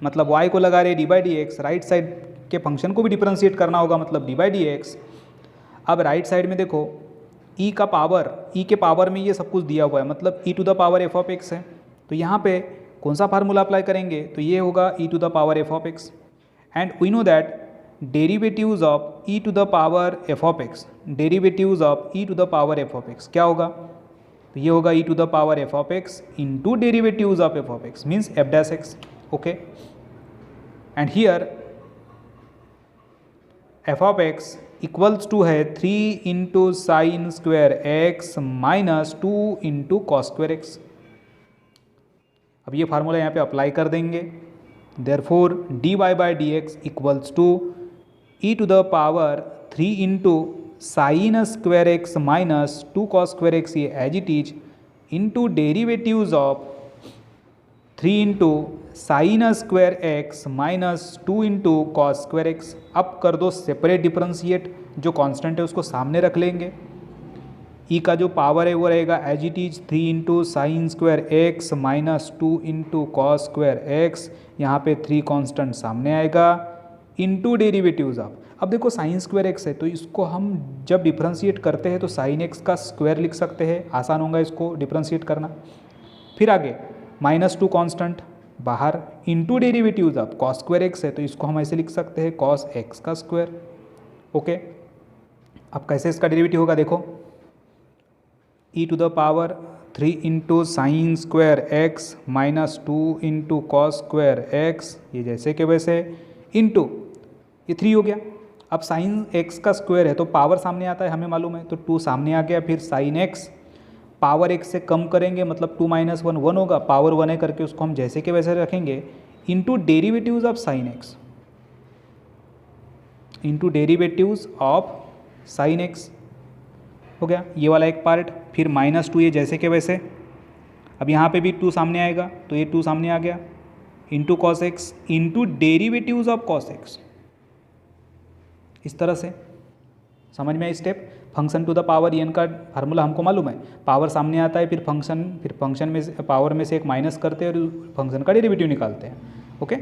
मतलब y को लगा रहे D by D x, right side के फंक्शन को भी डिफरेंशिएट करना होगा मतलब डी बाई डी एक्स। अब राइट साइड में देखो e का पावर, e के पावर में ये सब कुछ दिया हुआ है, मतलब e to the power F of x है। तो यहाँ पे कौन सा फार्मूला अप्लाई करेंगे, तो ये होगा e to the power F of x, and we know that derivatives of e to the power F of X, derivatives of e to the power F of X क्या होगा, तो ये होगा e to the power F of x into derivatives of F of x means F dash x. Okay, and here F of x equals to है 3 into sine square x minus 2 into cos square x. अब ये formula यहाँ पे apply कर देंगे, therefore d Y by D x equals to e to the power 3 into sine square x minus 2 cos square x, ये as it is, into derivatives of 3 into sine square x minus 2 into cos square x. अब कर दो separate differentiate, जो constant है उसको सामने रख लेंगे, ई का जो पावर है वो रहेगा as it is 3 into sine square x minus 2 into cos square X, यहाँ पे 3 कांस्टेंट सामने आएगा, इंटू डेरिवेटिव्स ऑफ। अब देखो साइन स्क्वायर एक्स है तो इसको हम जब डिफरेंशिएट करते हैं तो साइन एक्स का स्क्वायर लिख सकते हैं, आसान होगा इसको डिफरेंशिएट करना। फिर आगे -2 कांस्टेंट बाहर, into derivatives of cos square x है तो इसको हम ऐसे लिख सकते हैं कॉस एक्स का स्क्वायर। ओके, अब कैसे इसका डेरिवेटिव होगा देखो, e to the power 3 into sine square x minus 2 into cos square x, ये जैसे कि वैसे, इंटू ये 3 हो गया। अब साइन एक्स का स्क्वायर है तो पावर सामने आता है हमें मालूम है, तो 2 सामने आ गया, फिर साइन एक्स पावर एक्स से कम करेंगे मतलब 2 - 1 1 होगा, पावर 1 है करके उसको हम जैसे के वैसे रखेंगे, into derivatives of sine x, into derivatives of sine x हो गया ये वाला एक पार्ट। फिर -2 ये जैसे के वैसे, अब यहाँ पे भी 2 सामने आएगा तो ये 2 सामने आ गया, into cos x into derivatives of cos x. इस तरह से समझ में आई step. Function to the power n का फार्मूला हमको मालूम है, पावर सामने आता है, फिर फंक्शन में से पावर में से एक माइनस करते हैं और फंक्शन का डेरिवेटिव निकालते हैं। ओके,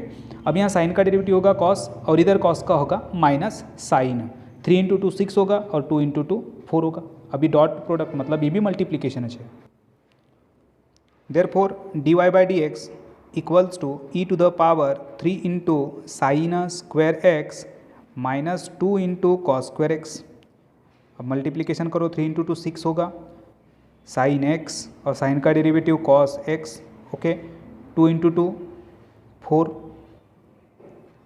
अब यहाँ साइन का डेरिवेटिव होगा कॉस, और इधर कॉस का होगा माइनस साइन। 3 इंटू 2 6 होगा और 2 इंटू 2 4 होगा। अभी डॉट प्रोडक्ट मतलब ये भी मल्टीप्लीकेशन है। Therefore d Y by D x equals to e to the power 3 into sine square x minus 2 into cos square x. अब मल्टीप्लीकेशन करो, 3 इंटू 2 6 होगा, साइन एक्स और साइन का derivative cos x. Okay, 2 into 2 4,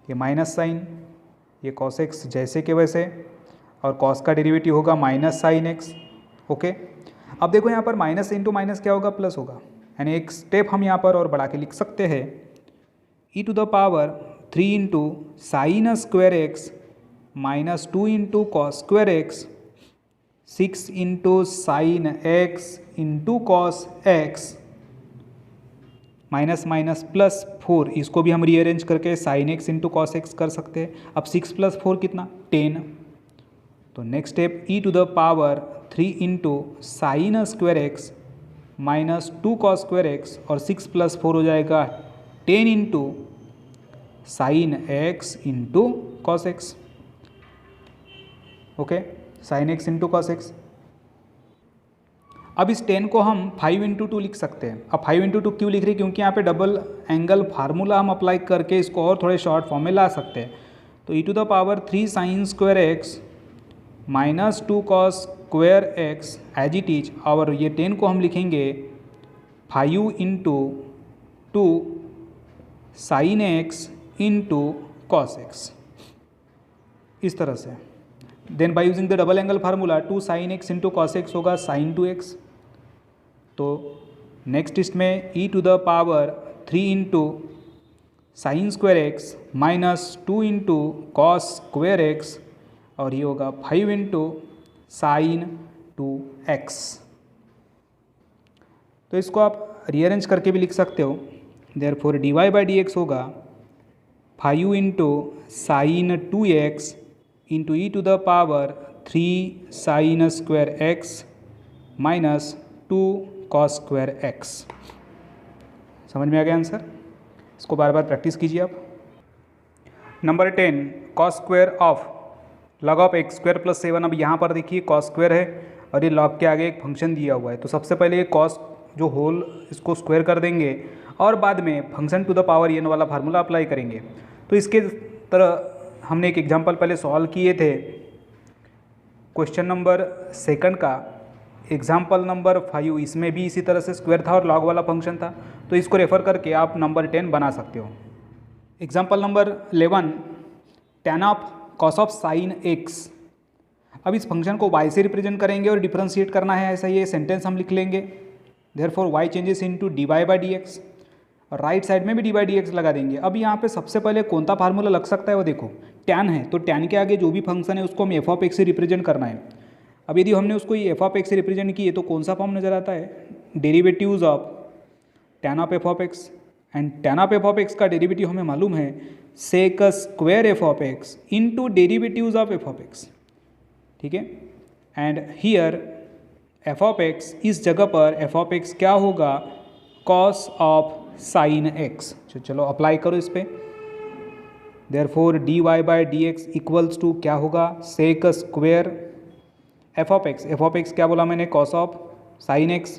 ये minus sine, ये cos x जैसे के वैसे, और कॉस का डेरिवेटिव होगा माइनस साइन एक्स। ओके, अब देखो यहाँ पर माइनस इंटू माइनस क्या होगा, प्लस होगा, यानी एक स्टेप हम यहाँ पर और बढ़ा के लिख सकते हैं, e to the power 3 into sine square x minus 2 into cos square x, 6 into sine x into cos x, minus minus plus 4, इसको भी हम रीअरेंज करके sine x into cos x कर सकते हैं। अब 6 + 4 कितना 10। तो next step e to the power 3 into sine square x minus 2 cos square x, और 6 + 4 हो जाएगा 10 into sine x into cos x. Okay, sine x into cos x. अब इस 10 को हम 5 इंटू 2 लिख सकते हैं। अब 5 इंटू 2 क्यों लिख रहे हैं? क्योंकि यहाँ पे डबल एंगल फार्मूला हम अप्लाई करके इसको और थोड़े शॉर्ट फॉर्म में ला सकते हैं। तो e to the power 3 sine square x minus 2 cos square x as it is, और ये 10 को हम लिखेंगे 5 into 2 sine x into cos x, इस तरह से। Then by using the double angle formula 2 sine x into cos x होगा sine 2x। तो नेक्स्ट इसमें e to the power 3 into sine square x minus 2 into cos square x, और ये होगा 5 into sine 2x। तो इसको आप rearrange करके भी लिख सकते हो। देयरफॉर dy बाई dx होगा 5 into sine 2x into e to the power 3 sine square x minus 2 cos square x. समझ में आ गया आंसर? इसको बार बार प्रैक्टिस कीजिए आप। Number 10 cos square of log of x square plus 7। अब यहाँ पर देखिए कॉस स्क्वायर है और ये लॉग के आगे एक फंक्शन दिया हुआ है। तो सबसे पहले ये कॉस जो होल इसको स्क्वायर कर देंगे और बाद में function to the power n वाला फार्मूला अप्लाई करेंगे। तो इसके तरह हमने एक एग्जांपल पहले सॉल्व किए थे, क्वेश्चन नंबर 2 का एग्जाम्पल नंबर 5, इसमें भी इसी तरह से स्क्वायर था और लॉग वाला फंक्शन था। तो इसको रेफ़र करके आप नंबर 10 बना सकते हो। Example number 11 tan of cos of sine x. अब इस फंक्शन को y से रिप्रेजेंट करेंगे और डिफरेंशिएट करना है, ऐसा ये सेंटेंस हम लिख लेंगे। Therefore y changes into dy by dx, और राइट साइड में भी dy बाई dx लगा देंगे। अब यहाँ पे सबसे पहले कौन सा फार्मूला लग सकता है वो देखो, tan है तो tan के आगे जो भी फंक्शन है उसको हम f ऑफ x से रिप्रेजेंट करना है। अब यदि हमने उसको ये f ऑफ x से रिप्रेजेंट किए तो कौन सा फॉर्म नज़र आता है, derivatives of tan of f of x, and tan of f of x का डेरिवेटिव हमें मालूम है sec square f of x into derivatives of f of x। ठीक है, and here f of x, इस जगह पर f ऑफ x क्या होगा, कॉस ऑफ साइन x। चलो अप्लाई करो इस पर। Therefore dy by dx equals to क्या होगा, sec square f of x क्या बोला मैंने, cos of sine x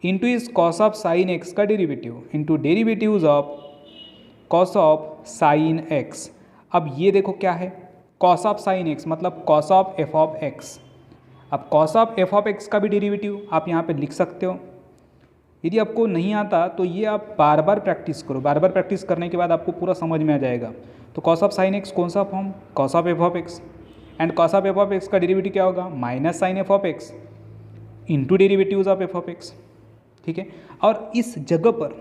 into इस कॉस ऑफ साइन x का derivative into derivatives of cos of sine x। अब ये देखो क्या है, कॉस ऑफ साइन x मतलब cos of f of x। अब cos of f of x का भी डेरिवेटिव आप यहाँ पे लिख सकते हो। यदि आपको नहीं आता तो ये आप बार बार प्रैक्टिस करो, बार बार प्रैक्टिस करने के बाद आपको पूरा समझ में आ जाएगा। तो कॉस ऑफ साइन x कौन सा form, cos of f of x, and cos of f of x का डेरिवेटिव क्या होगा, minus sine f of x into derivatives of f of x। ठीक है, और इस जगह पर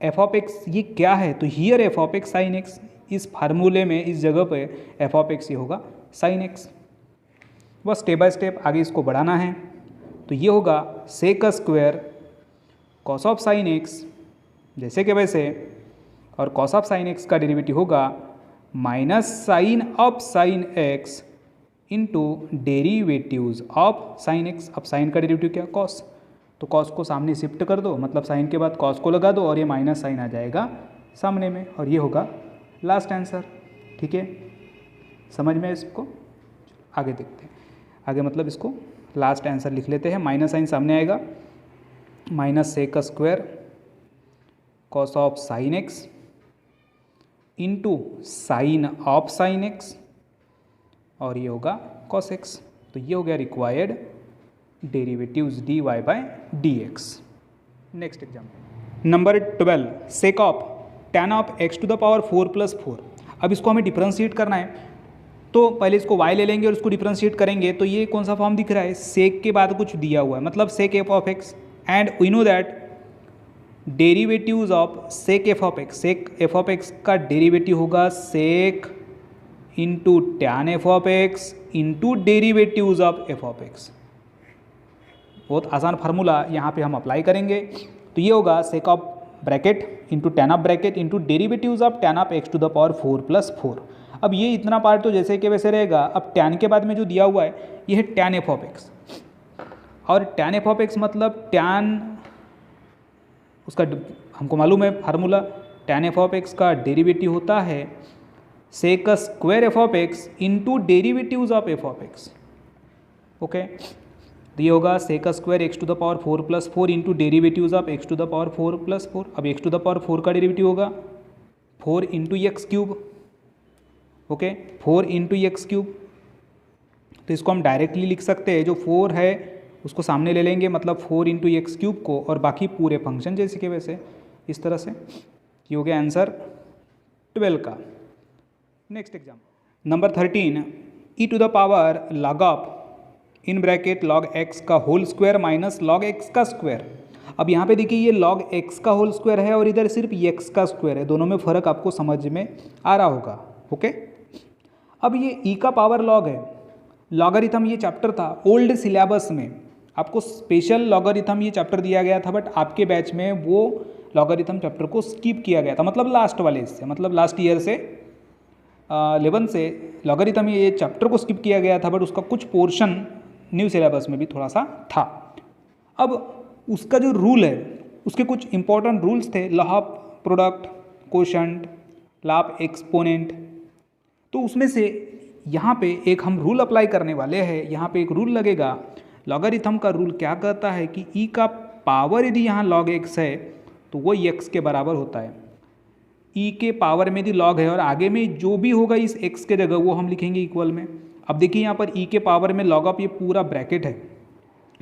f ऑफ x ये क्या है, तो here f of x sine x, इस फार्मूले में इस जगह पे f ऑफ x ये होगा साइन x। बस स्टेप बाय स्टेप आगे इसको बढ़ाना है। तो ये होगा sec square cos of sine x जैसे कि वैसे, और कॉस ऑफ साइन x का डेरिवेटिव होगा minus sine of sine x into derivatives of sine x। अब साइन का डेरिवेटिव क्या, कॉस, तो कॉस को सामने शिफ्ट कर दो, मतलब साइन के बाद कॉस को लगा दो और ये माइनस साइन आ जाएगा सामने में, और ये होगा लास्ट आंसर। ठीक है, समझ में इसको? आगे देखते हैं, आगे मतलब इसको लास्ट आंसर लिख लेते हैं। माइनस साइन सामने आएगा, minus sec square cos of sine x into sine of sine x, और ये होगा कॉस एक्स। तो ये हो गया required derivatives dy by dx। Next example number 12 sec of tan of x to the power 4 plus 4। अब इसको हमें डिफरेंशिएट करना है, तो पहले इसको y ले लेंगे और इसको डिफरेंशिएट करेंगे। तो ये कौन सा फॉर्म दिख रहा है, सेक के बाद कुछ दिया हुआ है, मतलब sec f of x, and we know that derivatives of sec f of x, sec f of x का डेरिवेटिव होगा sec into tan f of x into derivatives of F of x. बहुत आसान formula यहाँ पे हम apply करेंगे। तो ये होगा sec of bracket into tan of bracket into derivatives of tan of x to the power 4 + 4। अब ये इतना पार्ट तो जैसे कि वैसे रहेगा। अब टैन के बाद में जो दिया हुआ है ये है टैन एफ ऑफ एक्स, और टैन एफ ऑफ एक्स मतलब टैन उसका हमको मालूम है formula, tan f of x का डेरिवेटिव होता है sec square f of x into derivatives of F of x. Okay, तो ये होगा sec square x to the power 4 + 4 into derivatives of x to the power 4 + 4। अब x to the power 4 का derivative होगा 4 into x cube. Okay, 4 into x cube. तो इसको हम directly लिख सकते हैं, जो 4 है उसको सामने ले लेंगे, मतलब 4 इंटू एक्स क्यूब को, और बाकी पूरे फंक्शन जैसे कि वैसे इस तरह से। ये हो गया आंसर 12 का। Next exam number 13, e to the power log of in bracket log x का whole square minus log x का स्क्वायर। अब यहाँ पे देखिए ये लॉग एक्स का होल स्क्वायर है और इधर सिर्फ एक्स का स्क्वायर है, दोनों में फ़र्क आपको समझ में आ रहा होगा। ओके, अब ये ई का पावर लॉग है। लॉगरिथम ये चैप्टर था ओल्ड सिलेबस में, आपको स्पेशल लॉगरिथम ये चैप्टर दिया गया था, बट आपके बैच में वो लॉगरिथम चैप्टर को स्किप किया गया था, मतलब लास्ट वाले से, मतलब लास्ट ईयर से 11 से लॉगरिथम ये चैप्टर को स्किप किया गया था, बट उसका कुछ पोर्शन न्यू सिलेबस में भी थोड़ा सा था। अब उसका जो रूल है उसके कुछ इंपॉर्टेंट रूल्स थे, law of product, quotient, law of exponent. तो उसमें से यहाँ पे एक हम रूल अप्लाई करने वाले हैं। यहाँ पे एक रूल लगेगा, लॉगरिथम का रूल क्या कहता है कि ई का पावर यदि यहाँ लॉग एक्स है तो वो एक्स के बराबर होता है। ई के पावर में यदि लॉग है और आगे में जो भी होगा इस एक्स के जगह वो हम लिखेंगे इक्वल में। अब देखिए यहाँ पर ई के पावर में लॉग ऑफ ये पूरा ब्रैकेट है,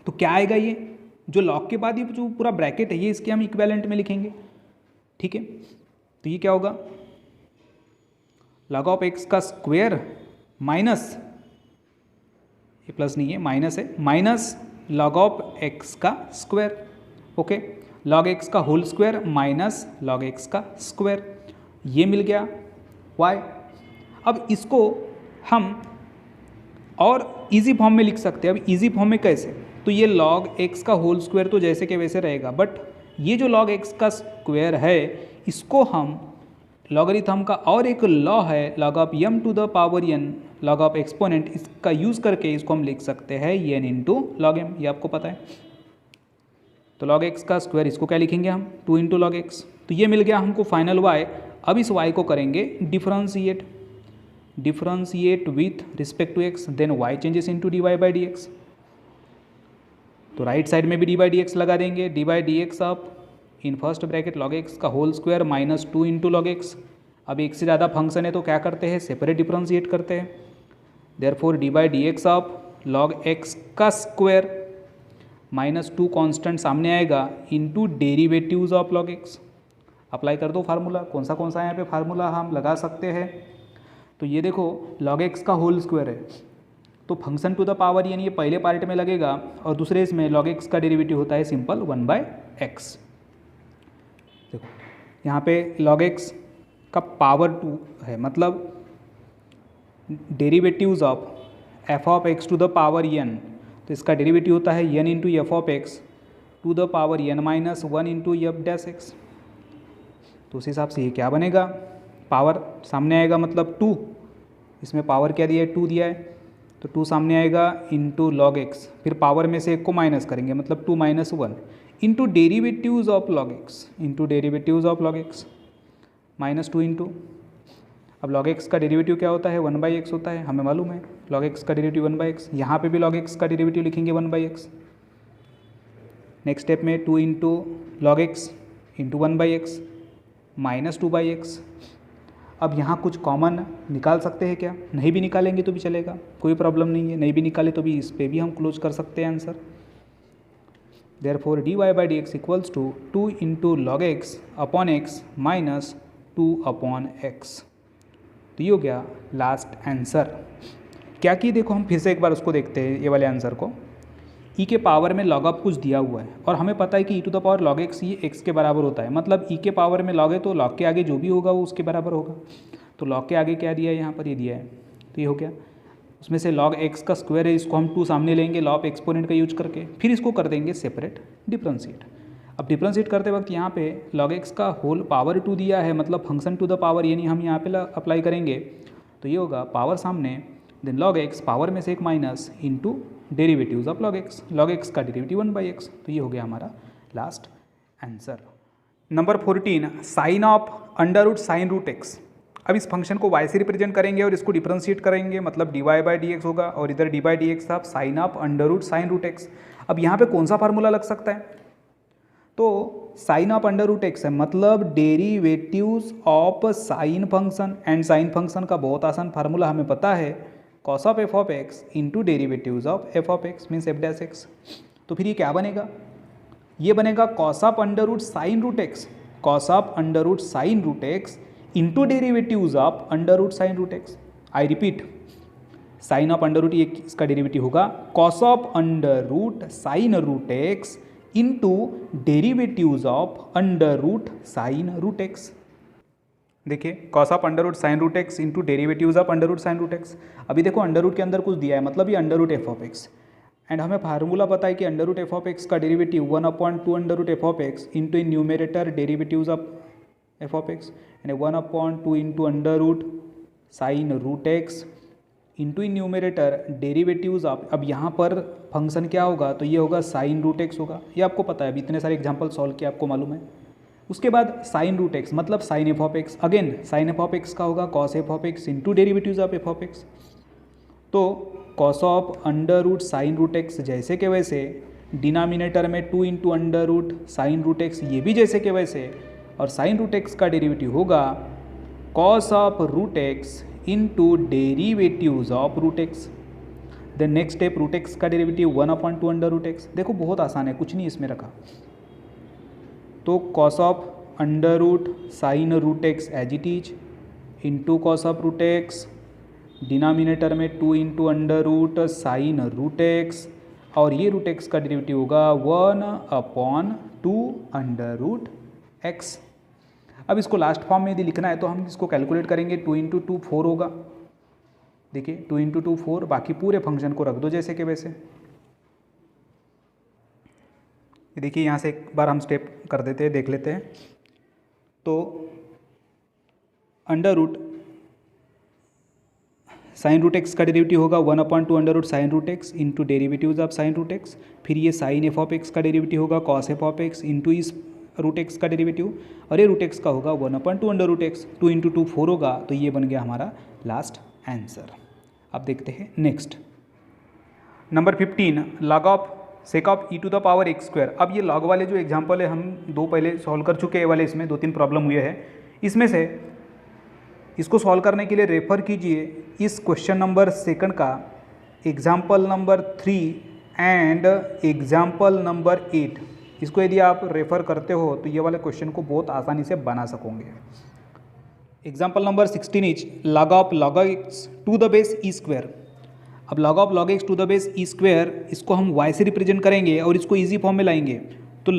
तो क्या आएगा, ये जो लॉग के बाद ये जो पूरा ब्रैकेट है ये इसके हम इक्विवेलेंट में लिखेंगे। ठीक है, तो ये क्या होगा, लॉग ऑफ एक्स का स्क्वायर माइनस, ये प्लस नहीं है माइनस है, माइनस लॉग ऑफ एक्स का स्क्वायर। ओके, लॉग एक्स का whole square minus log x का स्क्वायर, ये मिल गया वाई। अब इसको हम और इजी फॉर्म में लिख सकते हैं। अब इजी फॉर्म में कैसे, तो ये लॉग एक्स का होल स्क्वायर तो जैसे के वैसे रहेगा, बट ये जो लॉग एक्स का स्क्वायर है इसको हम लॉगरिथम का और एक लॉ है log of m to the power n log of exponent, इसका यूज़ करके इसको हम लिख सकते हैं n इंटू लॉग m, ये आपको पता है। तो लॉग एक्स का स्क्वायर इसको क्या लिखेंगे हम, 2 इंटू लॉग एक्स। तो ये मिल गया हमको फाइनल y। अब इस y को करेंगे differentiate with respect to x, then y changes into dy by D x. तो राइट साइड में भी dy बाई डी एक्स लगा देंगे, dy by D x of in first bracket log x का whole square minus 2 into log x. अब एक से ज़्यादा फंक्शन है तो क्या करते हैं, सेपरेट डिफरेंशिएट करते हैं। Therefore D by D x of log x का स्क्वायर माइनस 2 कॉन्स्टेंट सामने आएगा into derivatives of log x. Apply कर दो फार्मूला, कौन सा यहाँ पे फार्मूला हम लगा सकते हैं। तो ये देखो लॉग एक्स का होल स्क्वायर है, तो फंक्शन टू द पावर यानी ये पहले पार्ट में लगेगा, और दूसरे इसमें लॉग एक्स का डेरिवेटिव होता है सिंपल 1/x। देखो यहाँ पे log x का पावर 2 है, मतलब derivatives of f of x to the power n, तो इसका डेरिवेटिव होता है n into f of x to the power n minus 1 into f dash x. तो उस हिसाब से ये क्या बनेगा, पावर सामने आएगा मतलब 2, इसमें पावर क्या दिया है 2 दिया है, तो 2 सामने आएगा इंटू लॉग एक्स, फिर पावर में से एक को माइनस करेंगे मतलब 2 minus 1 into derivatives of log x, into derivatives of log x minus 2 into, अब लॉग एक्स का डेरिवेटिव क्या होता है 1/x होता है, हमें मालूम है लॉग एक्स का डेरिवेटिव 1/x। यहाँ पे भी लॉग एक्स का डेरिवेटिव लिखेंगे 1/x। नेक्स्ट स्टेप में 2 into log x into 1/x minus 2/x। अब यहाँ कुछ कॉमन निकाल सकते हैं क्या, नहीं भी निकालेंगे तो भी चलेगा, कोई प्रॉब्लम नहीं है, नहीं भी निकाले तो भी इस पर भी हम क्लोज कर सकते हैं answer. Therefore dy by dx equals to 2 into log x upon x minus 2 upon x। तो ये हो गया लास्ट आंसर। क्या कि देखो हम फिर से एक बार उसको देखते हैं ये वाले आंसर को। e के पावर में log ऑफ कुछ दिया हुआ है और हमें पता है कि e to the power log x ये x के बराबर होता है, मतलब e के पावर में log है तो log के आगे जो भी होगा वो उसके बराबर होगा। तो log के आगे क्या दिया है, यहाँ पर ये दिया है, तो ये हो गया। उसमें से log x का स्क्वायर है, इसको हम 2 सामने लेंगे लॉग एक्सपोनेंट का यूज करके, फिर इसको कर देंगे सेपरेट डिफ्रेंशिएट। अब डिफ्रेंशिएट करते वक्त यहाँ पे log x का होल पावर 2 दिया है, मतलब फंक्शन टू द पावर, यानी हम यहाँ पे अप्लाई करेंगे तो ये होगा पावर सामने, देन log x पावर में से एक minus into derivatives of log x का डेरिवेटिव 1/x, तो ये हो गया हमारा last answer. Number 14 sine of under root sine root x. अब इस फंक्शन को y से रिप्रेजेंट करेंगे और इसको डिफ्रेंशिएट करेंगे, मतलब dy/dx होगा और इधर d/dx था sine of under root sine root x. अब यहाँ पे कौन सा फार्मूला लग सकता है, तो sine of under root x है, मतलब derivatives of sine function, and sine function का बहुत आसान फार्मूला हमें पता है, cos of F of x into derivatives of F of x means F dash x. तो फिर ये क्या बनेगा, ये बनेगा cos of under root sine root x, cos of under root sine root x into derivatives of under root sine root x. I repeat, sine of under root ये इसका derivative होगा cos of under root sine root x into derivatives of under root sine root x. देखिए cos of under root sine root x into derivatives of under root sine root x. अभी देखो under root के अंदर कुछ दिया है, मतलब ये under root F of x, and हमें फार्मूला पता है कि under root F of x का derivative 1/2 under root F of x into in numerator derivatives of F of x, यानी 1/2 into under root sine root x into in numerator derivatives of, अब यहाँ पर function क्या होगा, तो ये होगा साइन रूट एक्स होगा, ये आपको पता है, अभी इतने सारे एग्जाम्पल सॉल्व किया आपको मालूम है। उसके बाद साइन रूट एक्स मतलब sine F of x, again sine F of x का होगा cos F of x into derivatives of F of x. तो cos of under root sine root x जैसे के वैसे, डिनोमिनेटर में 2 into under root sine root x, ये भी जैसे के वैसे, और साइन रूट एक्स का डेरिवेटिव होगा cos of root x into derivatives of root x. Then next step root x का डेरिवेटिव 1/2 अंडर रूट एक्स। देखो बहुत आसान है, कुछ नहीं इसमें रखा, तो cos of under root sine root x as it is into cos of root x, denominator में 2 into under root sine root x, और ये रूट एक्स का डेरिवेटिव होगा 1/2 अंडर रूट एक्स। अब इसको लास्ट फॉर्म में यदि लिखना है तो हम इसको कैलकुलेट करेंगे, 2 इंटू 2 4 होगा। देखिए 2 इंटू 2 4, बाकी पूरे फंक्शन को रख दो जैसे के वैसे। देखिए यहाँ से एक बार हम स्टेप कर देते हैं, देख लेते हैं। तो under root sine root x का डेरिवेटिव होगा 1/2 under root sine root x into derivatives of sine root x, फिर ये साइन एफ ऑफ एक्स का डेरिवेटिव होगा cos F of x into इस रूट एक्स का डेरिवेटिव, और ये रूट एक्स का होगा 1/2 अंडर रूट एक्स, 2 इंटू 2 4 होगा, तो ये बन गया हमारा लास्ट आंसर। अब देखते हैं next number 15 log of sec of e to the power x square. अब ये लॉग वाले जो एग्जांपल है हम 2 पहले सॉल्व कर चुके हैं, वाले इसमें 2-3 प्रॉब्लम हुए हैं। इसमें से इसको सॉल्व करने के लिए रेफर कीजिए इस क्वेश्चन नंबर 2 का example number 3 and example number 8। इसको यदि आप रेफ़र करते हो तो ये वाले क्वेश्चन को बहुत आसानी से बना सकोगे। Example number 16 is log of log x to the base e square. अब log of log x to the base e square, इसको हम y से रिप्रेजेंट करेंगे और इसको इजी फॉर्म में लाएंगे। तो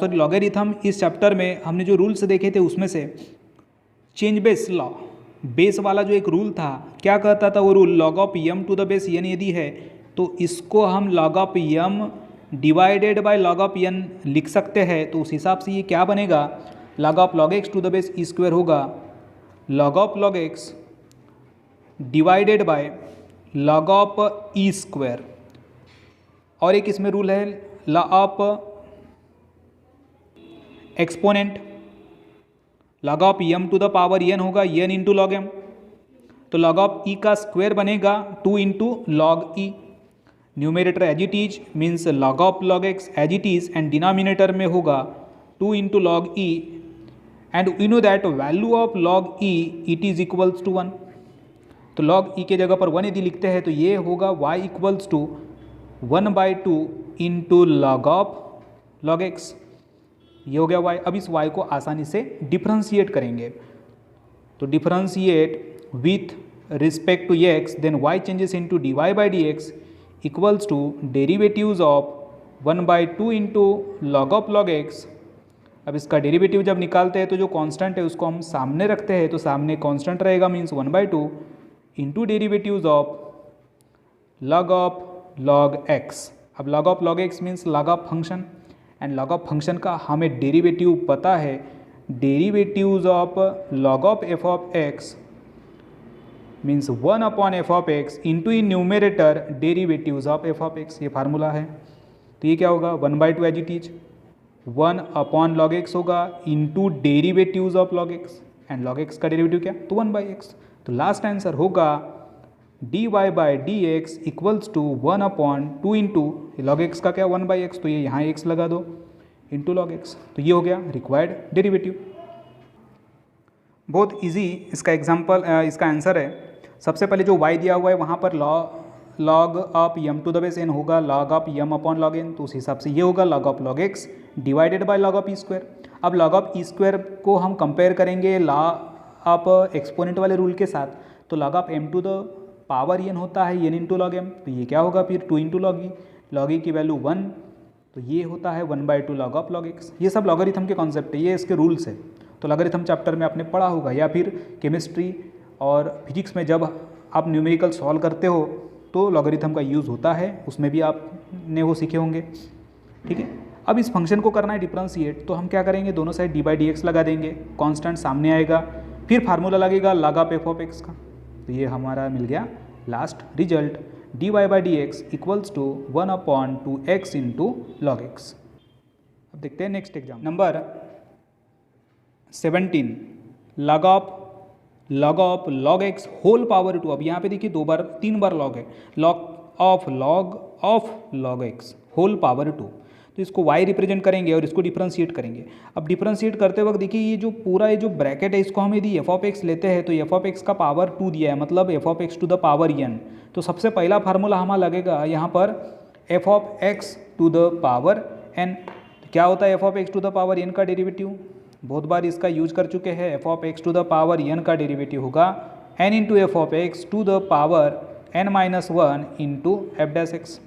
लॉगरिथम इस चैप्टर में हमने जो रूल्स देखे थे उसमें से चेंज बेस लॉ, बेस वाला जो एक रूल था, क्या कहता था वो rule, log of m to the base n यदि है तो इसको हम log of m divided by log of n लिख सकते हैं। तो उस हिसाब से ये क्या बनेगा, log of log x to the base e square होगा log of log x divided by log of e square. और एक इसमें रूल है law of exponent, log of m to the power n होगा एन इंटू लॉग एम, तो log of e का square बनेगा 2 into log e. Numerator as it is means log of log x as it is, and denominator में होगा 2 into log e, and we know that value of log e it is equals to 1। तो log ई के जगह पर 1 यदि लिखते हैं तो ये होगा y equals to 1/2 into log of log x, ये हो गया y। अब इस y को आसानी से डिफ्रेंशिएट करेंगे, तो differentiate with respect to x, then y changes into dy/dx equals to derivatives of 1/2 into log of log x अब इसका डेरिवेटिव जब निकालते हैं तो जो कांस्टेंट है उसको हम सामने रखते हैं, तो सामने कांस्टेंट रहेगा means 1/2 into derivatives of log x। अब log x means log of function, and log of function का हमें डेरिवेटिव पता है, derivatives of log of f of x means 1/f(x) into in numerator derivatives of f of x, ये formula है। तो ये क्या होगा 1/2 as it is 1/log x होगा into derivatives of log x, and log x का derivative क्या तो 1/x। तो लास्ट आंसर होगा dy/dx equals to 1/2 into log x का क्या 1/x, तो ये यहाँ x लगा दो इंटू log x, तो ये हो गया रिक्वायर्ड डेरिवेटिव। बहुत इजी इसका एग्जाम्पल, इसका आंसर है। सबसे पहले जो y दिया हुआ है वहाँ पर log of m to the base n होगा log of m upon log n, तो उस हिसाब से ये होगा log of log x divided by log of e square. अब log ऑफ e स्क्वायर को हम कंपेयर करेंगे log ऑफ एक्सपोनेंट वाले रूल के साथ, तो log of m to the power n होता है n इंटू लॉग m, तो ये क्या होगा फिर 2 इंटू log e की वैल्यू 1, तो ये होता है 1/2 log ऑफ log x। ये सब लॉगरिथम के कॉन्सेप्ट है, ये इसके रूल्स है, तो लॉगरिथम चैप्टर में आपने पढ़ा होगा, या फिर केमिस्ट्री और फिजिक्स में जब आप न्यूमेरिकल सॉल्व करते हो तो लॉगरिथम का यूज़ होता है, उसमें भी आपने वो सीखे होंगे। ठीक है, अब इस फंक्शन को करना है डिफरेंशिएट, तो हम क्या करेंगे, दोनों साइड d/dx लगा देंगे, कांस्टेंट सामने आएगा, फिर फार्मूला लगेगा log of f of x का, तो ये हमारा मिल गया last result dy/dx equals to 1/2x into log x। अब देखते हैं next exam number 17 log of log x whole power 2। अब यहाँ पे देखिए 3 बार log है, log of log x whole power 2, तो इसको y रिप्रेजेंट करेंगे और इसको डिफरेंशिएट करेंगे। अब डिफरेंशिएट करते वक्त देखिए ये जो पूरा ये जो ब्रैकेट है इसको हम यदि f ऑफ x लेते हैं तो f ऑफ x का पावर 2 दिया है, मतलब f of x to the power n, तो सबसे पहला फार्मूला हमारा लगेगा यहाँ पर f of x to the power n। क्या होता है f of x to the power n का डेरिवेटिव, बहुत बार इसका यूज कर चुके हैं, f of x to the power n का डेरिवेटिव होगा n into f of x to the power n-1 into f dash x.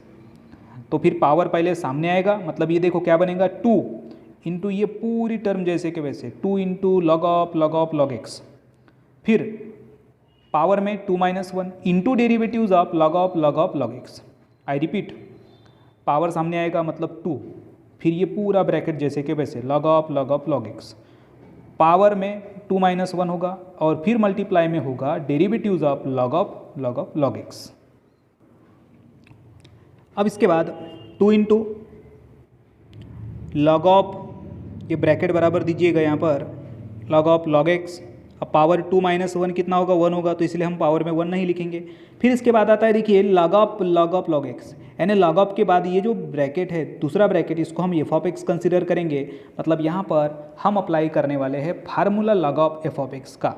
तो फिर पावर पहले सामने आएगा, मतलब ये देखो क्या बनेगा 2 इंटू ये पूरी टर्म जैसे कि वैसे 2 into log of log x, फिर पावर में 2-1 into derivatives of log log x। I repeat, power सामने आएगा मतलब 2, फिर ये पूरा ब्रैकेट जैसे कि वैसे log of log x, power में 2-1 होगा और फिर मल्टीप्लाई में होगा derivatives of log log x। अब इसके बाद 2 इंटू log ऑफ, ये ब्रैकेट बराबर दीजिएगा यहाँ पर log ऑफ log x। अब पावर 2-1 कितना होगा 1 होगा, तो इसलिए हम पावर में 1 नहीं लिखेंगे। फिर इसके बाद आता है देखिए log ऑफ log x, यानी log ऑफ के बाद ये जो ब्रैकेट है दूसरा ब्रैकेट, इसको हम f ऑफ x कंसिडर करेंगे, मतलब यहाँ पर हम अप्लाई करने वाले हैं formula log of f of x का।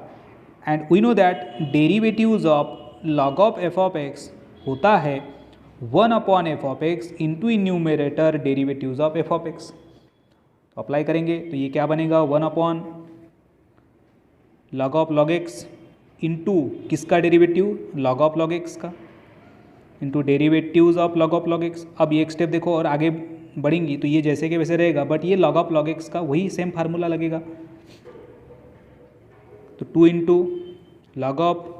And we know that derivatives of log of f of x होता है 1/f of x into in numerator derivatives of f of x। तो अप्लाई करेंगे तो ये क्या बनेगा 1/log of log x into किसका derivative log of log x का, into derivatives of log x। अब ये एक स्टेप देखो और आगे बढ़ेंगी तो ये जैसे कि वैसे रहेगा, बट ये log ऑफ log x का वही सेम फार्मूला लगेगा। तो 2 into log of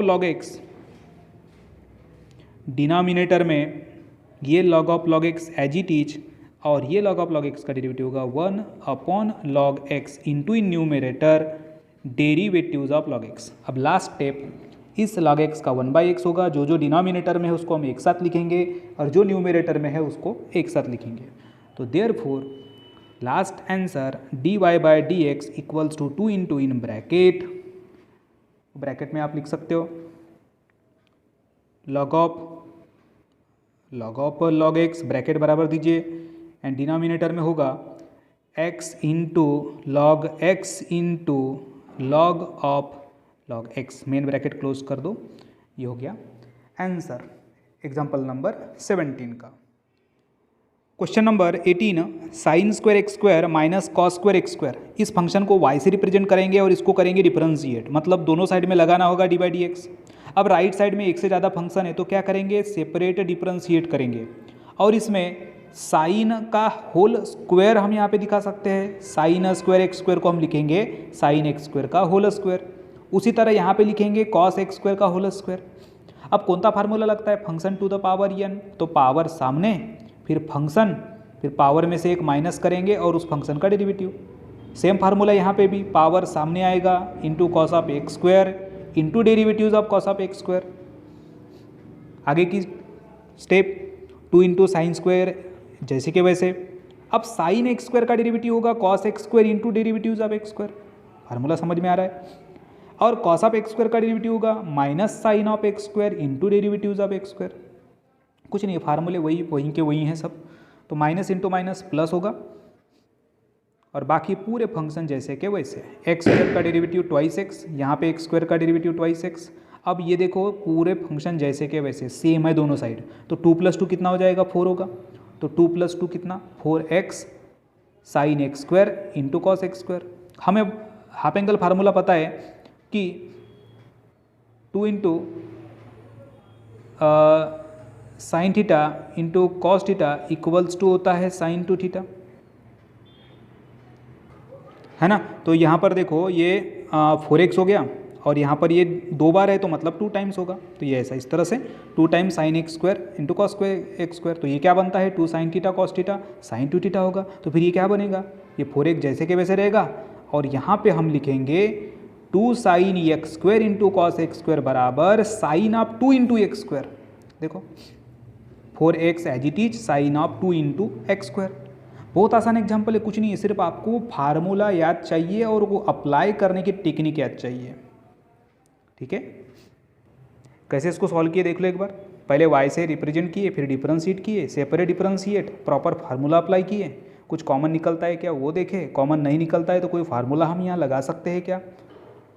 log x, denominator में ये log of log x as it is, और ये log ऑफ log x का डेरिवेटिव होगा 1/log x into in numerator derivatives of log x। अब लास्ट स्टेप, इस log x का 1/x होगा, जो डिनोमिनेटर में है उसको हम एक साथ लिखेंगे और जो न्यूमेरेटर में है उसको एक साथ लिखेंगे। तो therefore last answer dy/dx equals to 2 into in bracket में आप लिख सकते हो log of log x, bracket बराबर दीजिए, एंड डिनोमिनेटर में होगा x into log x into log of log x, main bracket close कर दो। ये हो गया आंसर एग्जाम्पल नंबर 17 का। Question number 18 sin square x square minus cos square x square, इस फंक्शन को y से रिप्रेजेंट करेंगे और इसको करेंगे डिफरेंशिएट, मतलब दोनों साइड में लगाना होगा d/dx। अब राइट साइड में एक से ज़्यादा फंक्शन है तो क्या करेंगे, सेपरेट डिफरेंशिएट करेंगे, और इसमें साइन का होल स्क्वायर हम यहाँ पे दिखा सकते हैं। साइन स्क्वायर एक्स स्क्वायर को हम लिखेंगे साइन एक्स स्क्वायर का होल स्क्वायर। उसी तरह यहाँ पे लिखेंगे कॉस एक्स स्क्वायर का होल स्क्वायर। अब कौन सा फार्मूला लगता है, function to the power n, तो पावर सामने फिर फंक्शन फिर पावर में से एक माइनस करेंगे और उस फंक्शन का डेरिवेटिव। सेम फार्मूला यहाँ पे भी, पावर सामने आएगा into cos of x square into derivatives of cos of x square. आगे की स्टेप 2 इंटू साइन स्क्वायर जैसे कि वैसे। अब साइन एक्स स्क्वायर का डेरिवेटिव होगा cos x square into derivatives of x square. Formula समझ में आ रहा है। और कॉस ऑफ एक्स स्क्वायर का डेरिवेटिव होगा minus sine of x square into derivatives of x square. कुछ नहीं, फार्मूले वही के वही हैं सब। तो माइनस इंटू माइनस प्लस होगा और बाकी पूरे फंक्शन जैसे के वैसे। एक्स स्क्वायर का डेरिवेटिव ट्वाइस एक्स, यहाँ पे एक्स स्क्वायर का डेरिवेटिव ट्वाइस एक्स। अब ये देखो पूरे फंक्शन जैसे के वैसे सेम है दोनों साइड। तो 2 + 2 कितना हो जाएगा, 4 होगा। तो 2 + 2 कितना, 4x sine x square into cos x square. हमें हाफ एंगल फार्मूला पता है कि 2 इंटू sine theta into cos theta equals to होता है साइन टू थीटा, है ना। तो यहाँ पर देखो ये 4x हो गया और यहाँ पर ये 2 बार है तो मतलब 2 टाइम्स होगा। तो ये ऐसा इस तरह से 2 times sign x square into cos square x square. तो ये क्या बनता है, 2 sine theta cos theta sine 2 theta होगा। तो फिर ये क्या बनेगा, ये 4x जैसे के वैसे रहेगा और यहाँ पे हम लिखेंगे 2 sine x square into cos x square बराबर sine of 2 into x square. देखो 4x as it is sine of 2 into x square. बहुत आसान एग्जाम्पल है, कुछ नहीं है, सिर्फ आपको फार्मूला याद चाहिए और वो अप्लाई करने की टेक्निक याद चाहिए। ठीक है, कैसे इसको सॉल्व किए देख लो एक बार। पहले y से रिप्रेजेंट किए, फिर डिफरेंशिएट किए, separate differentiate, proper formula apply किए। कुछ कॉमन निकलता है क्या वो देखे, कॉमन नहीं निकलता है तो कोई फार्मूला हम यहाँ लगा सकते हैं क्या।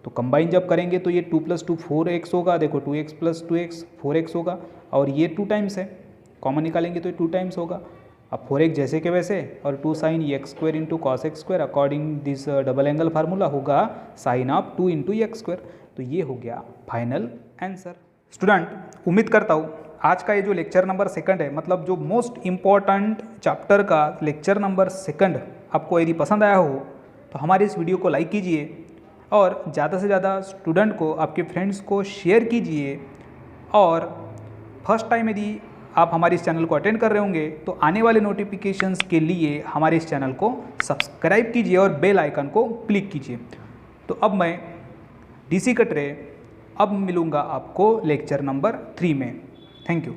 तो कंबाइन जब करेंगे तो ये 2 + 2 4x होगा। देखो 2x + 2x 4x होगा और ये 2 टाइम्स है, कॉमन निकालेंगे तो ये 2 टाइम्स होगा। अब 4x जैसे के वैसे और 2 sine x square into cos x square according this double angle formula होगा sine of 2 into x square. तो ये हो गया फाइनल आंसर। स्टूडेंट, उम्मीद करता हूँ आज का ये जो लेक्चर नंबर 2 है, मतलब जो मोस्ट इम्पॉर्टेंट चैप्टर का लेक्चर नंबर 2 आपको यदि पसंद आया हो तो हमारे इस वीडियो को लाइक कीजिए और ज़्यादा से ज़्यादा स्टूडेंट को, आपके फ्रेंड्स को शेयर कीजिए। और फर्स्ट टाइम यदि आप हमारे इस चैनल को अटेंड कर रहे होंगे तो आने वाले नोटिफिकेशंस के लिए हमारे इस चैनल को सब्सक्राइब कीजिए और बेल आइकन को क्लिक कीजिए। तो अब मैं DC कटरे अब मिलूँगा आपको लेक्चर नंबर 3 में। Thank you.